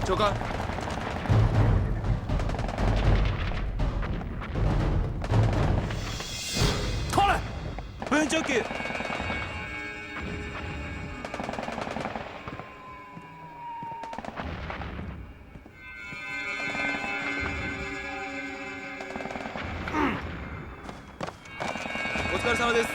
Speaker 5: 教官。
Speaker 20: 靠来！
Speaker 4: 不用交给。お疲れ様です。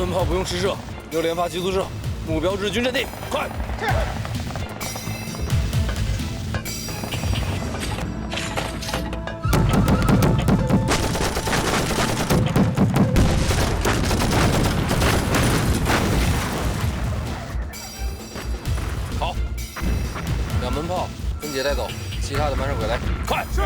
Speaker 20: 门炮不用试射，6连发急速射，目标日军阵地，快！是。好，2门炮分解带走，其他的慢上轨来，快！是。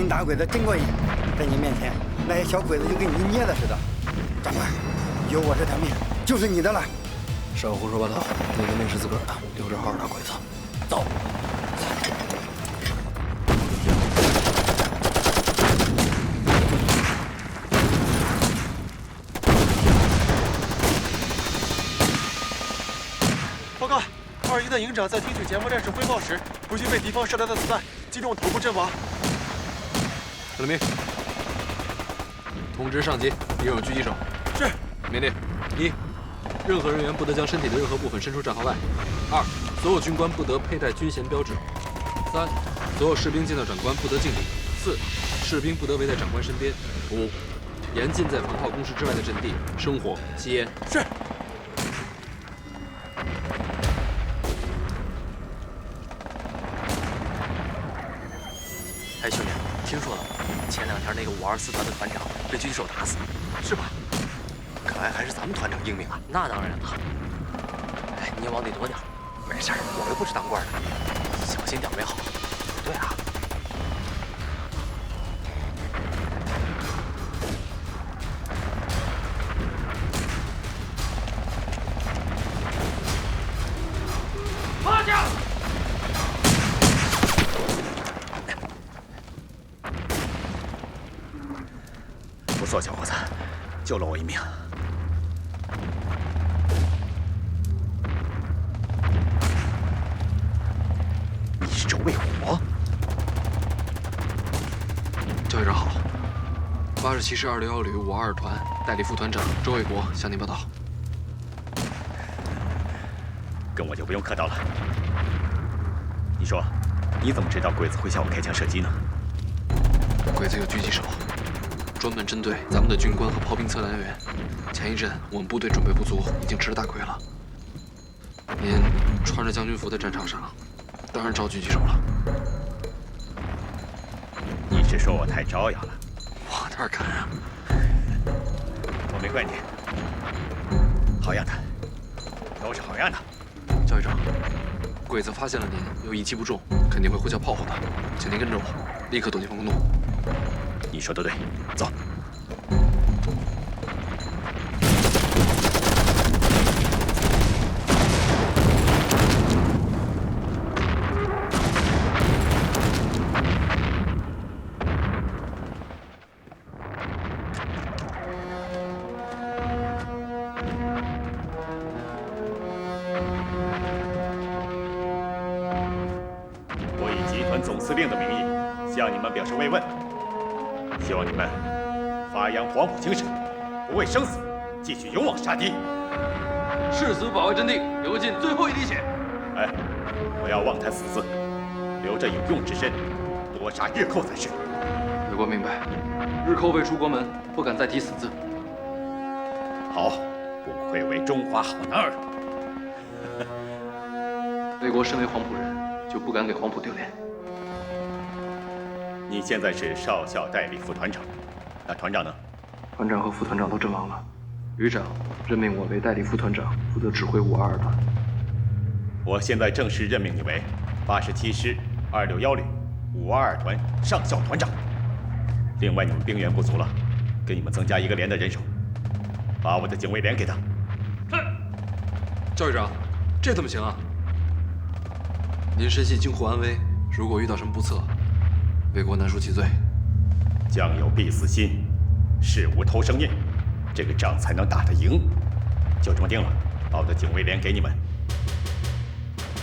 Speaker 7: 大鬼子真过瘾，在你面前，那些小鬼子就跟你捏的似的。长官，有我这条命就是你的了。
Speaker 3: 少胡说八道，那个命是自个儿的，留着好好打鬼子。走。
Speaker 22: 报告，2-1的营长在听取前方战士汇报时，不幸被敌方射来的子弹击中头部阵亡。
Speaker 3: 司令命，通知上级，敌有狙击手。
Speaker 22: 是。
Speaker 3: 命令：1，任何人员不得将身体的任何部分伸出战壕外；2，所有军官不得佩戴军衔标志；3，所有士兵见到长官不得敬礼；4，士兵不得围在长官身边；5，严禁在防炮工事之外的阵地生火、吸烟。
Speaker 22: 是。
Speaker 8: 哎，兄弟，听说了？前2天那个524团的团长被狙击手打死，是吧？看来还是咱们团长英明啊！那当然了。哎，你也往里躲点。没事儿，我又不是当官的，小心点为好。对啊。
Speaker 20: 趴下！
Speaker 9: 不错，小伙子，救了我一命。你是周卫国？
Speaker 3: 教队长好，87师261旅522团代理副团长周卫国向您报道。
Speaker 9: 跟我就不用客套了。你说，你怎么知道鬼子会向我开枪射击呢？
Speaker 3: 鬼子有狙击手。专门针对咱们的军官和炮兵测量员。前一阵我们部队准备不足，已经吃了大亏了。您穿着将军服在战场上，当然招狙击手了。
Speaker 9: 你是说我太招摇了？
Speaker 3: 我哪敢啊！
Speaker 9: 我没怪你，好样的，都是好样的。
Speaker 3: 教队长，鬼子发现了您又一击不中，肯定会呼叫炮火的，请您跟着我，立刻躲进防空洞。
Speaker 9: 你说的对，走。我以集团总司令的名义向你们表示慰问。希望你们发扬黄埔精神，不畏生死，继续勇往杀敌，
Speaker 3: 誓死保卫阵地，流尽最后一滴血。
Speaker 9: 哎，不要妄谈死字，留着有用之身，多杀日寇才是。
Speaker 3: 卫国明白，日寇未出国门，不敢再提死字。
Speaker 9: 好，不愧为中华好男儿。
Speaker 3: 卫国身为黄埔人，就不敢给黄埔丢脸。
Speaker 9: 你现在是少校代理副团长，那团长呢？
Speaker 3: 团长和副团长都阵亡了，旅长任命我为代理副团长，负责指挥522团。
Speaker 9: 我现在正式任命你为87师261旅522团上校团长。另外，你们兵员不足了，给你们增加1个连的人手，把我的警卫连给他。
Speaker 3: 是。教队长，这怎么行啊？您深系京沪安危，如果遇到什么不测，为国难恕其罪。
Speaker 9: 将有必死心，事无偷生印，这个仗才能打得赢。就这么定了，把我的警卫连给你们。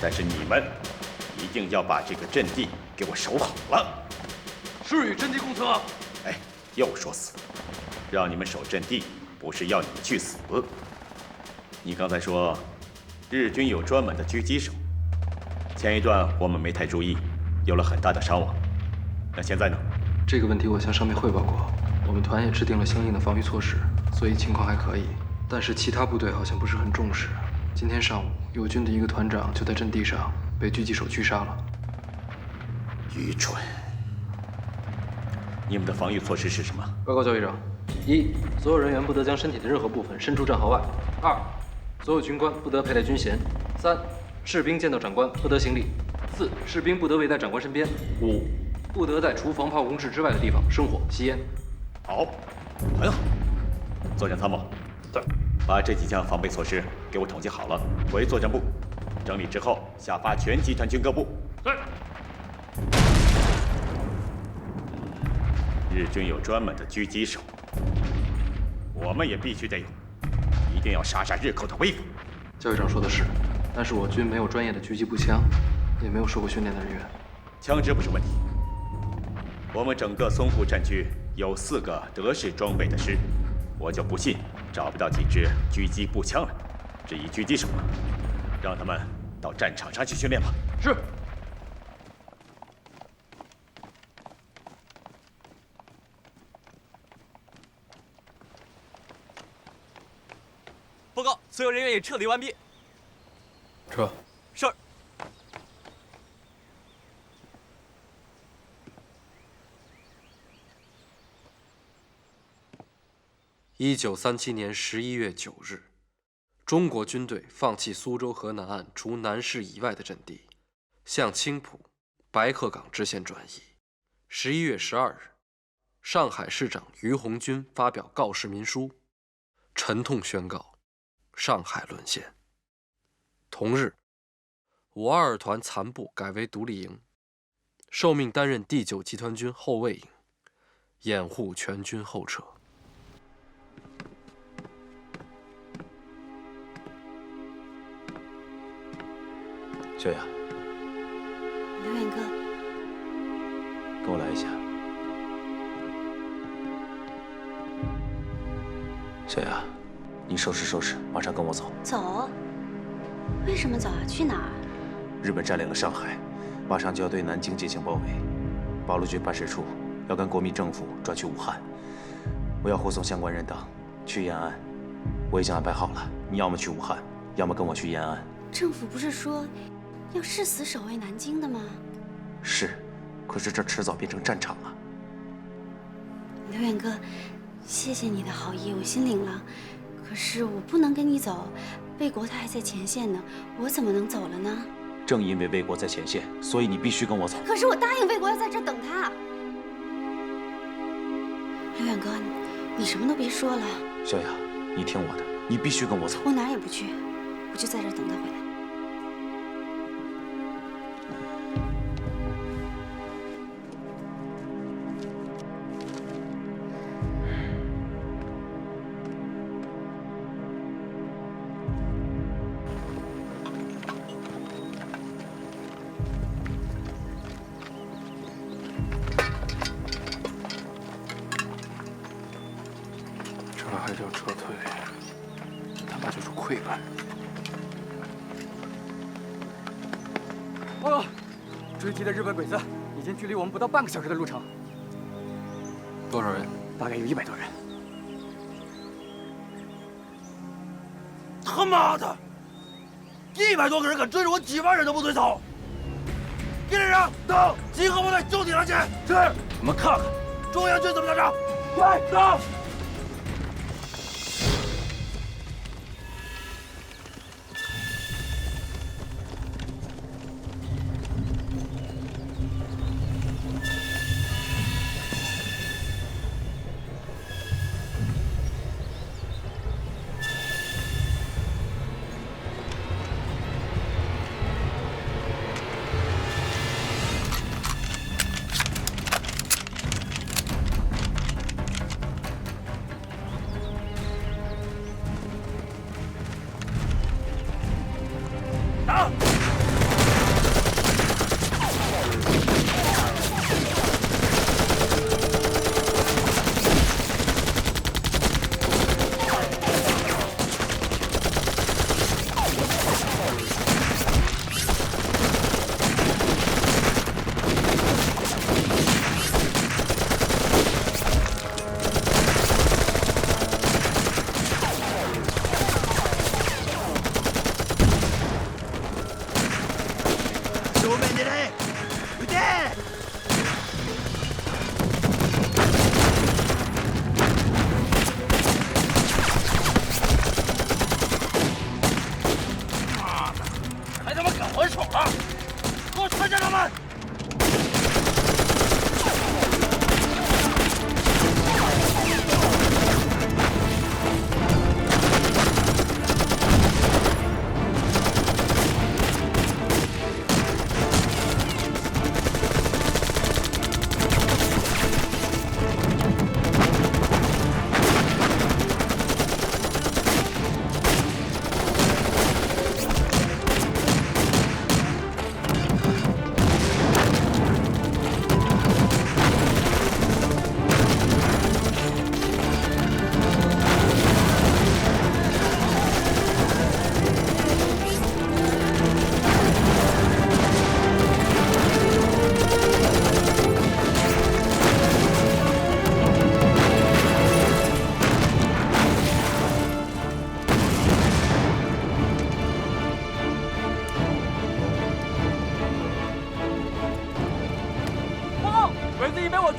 Speaker 9: 但是你们一定要把这个阵地给我守好了。
Speaker 3: 是与阵地共策。
Speaker 9: 哎，又说死，让你们守阵地，不是要你们去死。你刚才说，日军有专门的狙击手，前一段我们没太注意，有了很大的伤亡。那现在呢？
Speaker 10: 这个问题我向上面汇报过，我们团也制定了相应的防御措施，所以情况还可以。但是其他部队好像不是很重视。今天上午，友军的一个团长就在阵地上被狙击手狙杀了。
Speaker 9: 愚蠢！你们的防御措施是什么？
Speaker 10: 报告教育长：一，所有人员不得将身体的任何部分伸出战壕外；二，所有军官不得佩戴军衔；三，士兵见到长官不得行礼；四，士兵不得围在长官身边；五，不得在厨房、炮工室之外的地方生火、吸烟。
Speaker 9: 好，很好。作战参谋，在，把这几项防备措施给我统计好了，回作战部整理之后，下发全集团军各部。
Speaker 12: 在。
Speaker 9: 日军有专门的狙击手，我们也必须得有，一定要杀杀日寇的威风。
Speaker 10: 教育长说的是，但是我军没有专业的狙击步枪，也没有受过训练的人员。
Speaker 9: 枪支不是问题，我们整个淞沪战区有4个德式装备的师，我就不信找不到几支狙击步枪来。至于狙击手，让他们到战场上去训练吧。
Speaker 10: 是。
Speaker 13: 报告，所有人员已撤离完毕。
Speaker 10: 撤。
Speaker 13: 是。
Speaker 2: 1937年11月9日，中国军队放弃苏州河南岸除南市以外的阵地，向青浦、白鹤岗支线转移。11月12日，上海市长于鸿钧发表告示民书，沉痛宣告上海沦陷。同日，522团残部改为独立营，受命担任第9集团军后卫营，掩护全军后撤。
Speaker 14: 小雅，
Speaker 1: 刘远哥，
Speaker 14: 跟我来一下。小雅，你收拾收拾，马上跟我走。
Speaker 1: 走？为什么走啊？去哪儿？
Speaker 14: 日本占领了上海，马上就要对南京进行包围。八路军办事处要跟国民政府转去武汉，我要护送相关人等去延安。我已经安排好了，你要么去武汉，要么跟我去延安。
Speaker 1: 政府不是说要誓死守卫南京的吗？
Speaker 14: 是，可是这迟早变成战场了。
Speaker 1: 刘远哥，谢谢你的好意，我心领了。可是我不能跟你走，魏国他还在前线呢，我怎么能走了呢？
Speaker 14: 正因为魏国在前线，所以你必须跟我走。
Speaker 1: 可是我答应魏国要在这等他。刘远哥，你什么都别说了。
Speaker 14: 小雅，你听我的，你必须跟我走。
Speaker 1: 我哪儿也不去，我就在这等他回来。
Speaker 10: 这还叫撤退？这他妈就是溃败！
Speaker 16: 报告，追击的日本鬼子已经距离我们不到半个小时的路程。
Speaker 10: 多少人？
Speaker 16: 大概有100多人。
Speaker 20: 他妈的，100多个人敢追着我几万人的部队走！给连长，到集合部队就地上去。是。我们看看中央军怎么打仗。快走！正面狙撃撃て。还他妈敢还手了！给我穿上他们！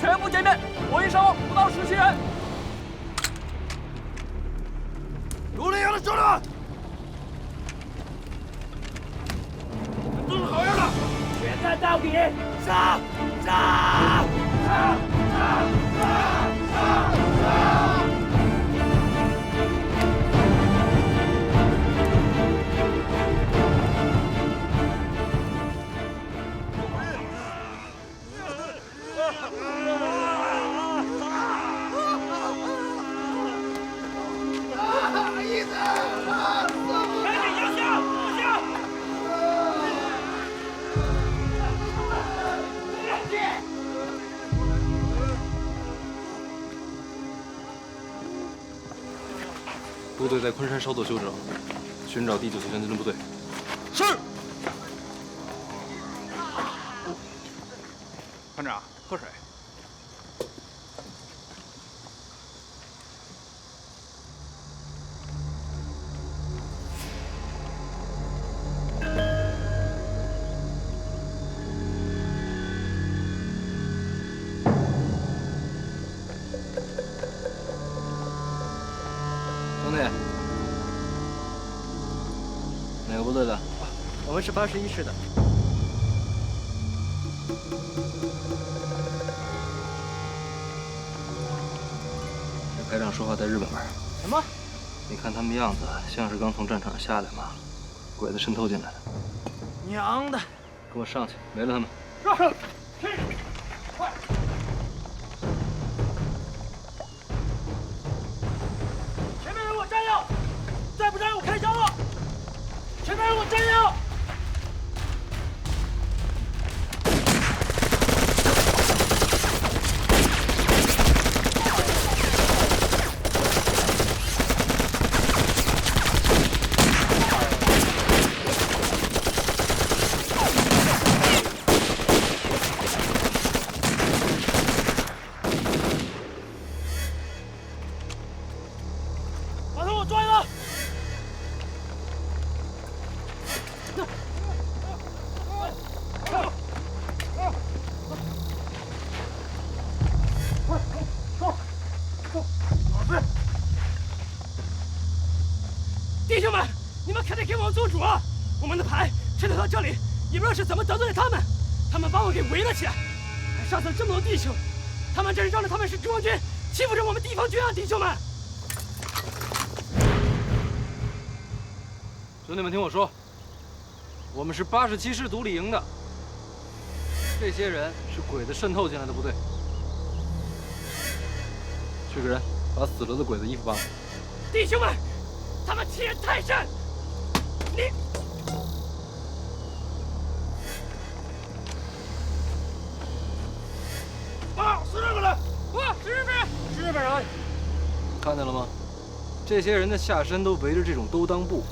Speaker 17: 全部歼灭，我一烧不到17人。
Speaker 20: 如林阳的兄弟们，都是好样的，决战到底，杀！杀！杀！杀！杀！杀！
Speaker 2: 部队在昆山稍作休整，寻找第9次全军的部队。
Speaker 20: 是。
Speaker 16: 团长，喝水。
Speaker 2: 哪个部队的？
Speaker 11: 我们是81师的。
Speaker 2: 这排长说话带日本味儿。
Speaker 11: 什么？
Speaker 2: 你看他们样子，像是刚从战场上下来吗？鬼子渗透进来的。
Speaker 11: 娘的！
Speaker 2: 跟我上去，没了他们。
Speaker 20: 是。快！前面人我占药，再不占我开枪了！前面人我占药！把他给我抓了！弟兄们，你们可得给我们做主啊！我们的牌撤退到这里，也不知道是怎么得罪了他们，他们把我给围了起来，还杀死了这么多弟兄，他们这是仗着他们是中央军，欺负着我们地方军啊！弟兄们，
Speaker 2: 兄弟们听我说，我们是87师独立营的，这些人是鬼子渗透进来的部队。去个人，把死了的鬼子衣服扒了。
Speaker 20: 弟兄们，他们欺人太甚！你。是日本人！是日本人！是日本人！
Speaker 2: 看见了吗？这些人的下身都围着这种兜裆布，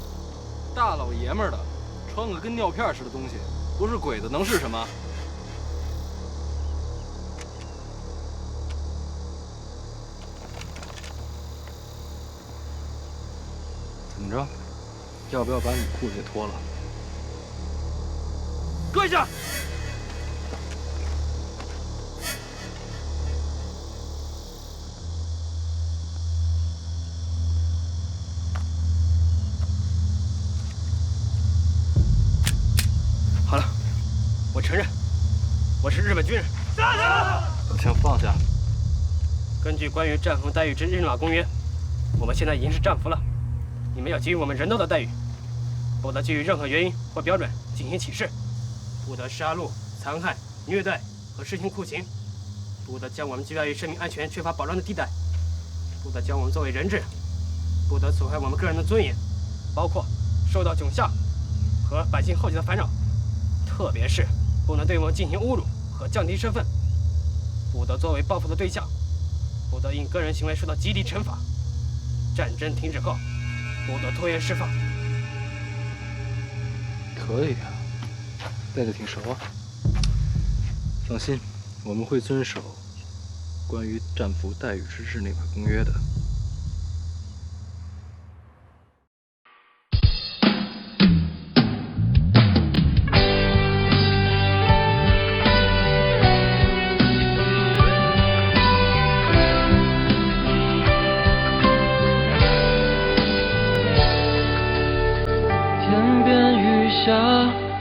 Speaker 2: 大老爷们儿的，穿个跟尿片似的东西，不是鬼子能是什么？怎么着？要不要把你裤子也脱了？
Speaker 20: 跪下！好了，我承认，我是日本军人。
Speaker 2: 把枪放下。
Speaker 20: 根据关于战俘待遇之日内瓦公约，我们现在已经是战俘了，你们要给予我们人道的待遇，不得基于任何原因或标准进行歧视，不得杀戮、残害、虐待和实行酷刑，不得将我们拘押于生命安全缺乏保障的地带，不得将我们作为人质，不得损害我们个人的尊严，包括受到窘下和百姓后期的烦扰，特别是不能对我们进行侮辱和降低身份，不得作为报复的对象，不得因个人行为受到极低惩罚。战争停止后，不得拖延释放。
Speaker 2: 可以啊，背得挺熟啊。放心，我们会遵守关于战俘待遇之日内瓦公约的。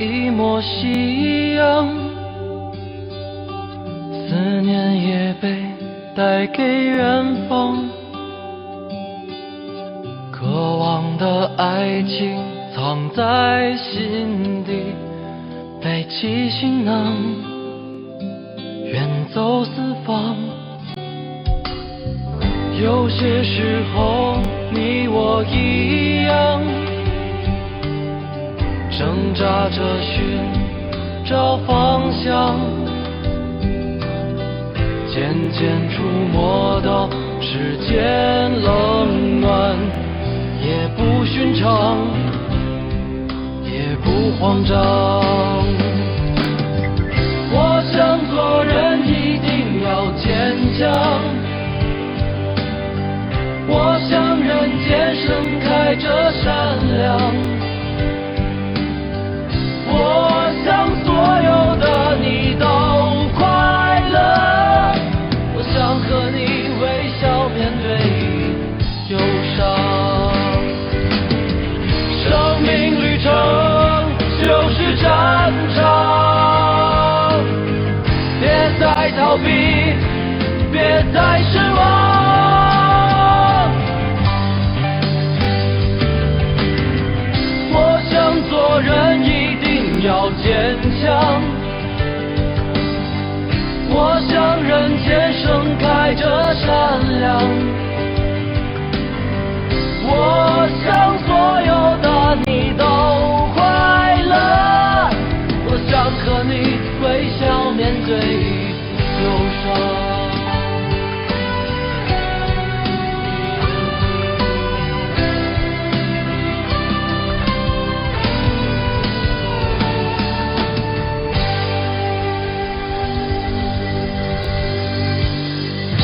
Speaker 15: 一抹夕阳，思念也被带给远方，渴望的爱情藏在心底，背起行囊，远走四方。有些时候，你我一样，挣扎着寻找方向，渐渐触摸到世间冷暖，也不寻常，也不慌张。我想做人一定要坚强，我想人间盛开着善良。我想所有的你都快乐，我想和你微笑面对忧伤。生命旅程就是战场，别再逃避，别再失望。我想做人要坚强，我想人间盛开着善良，我想所有的你都快乐，我想和你微笑面对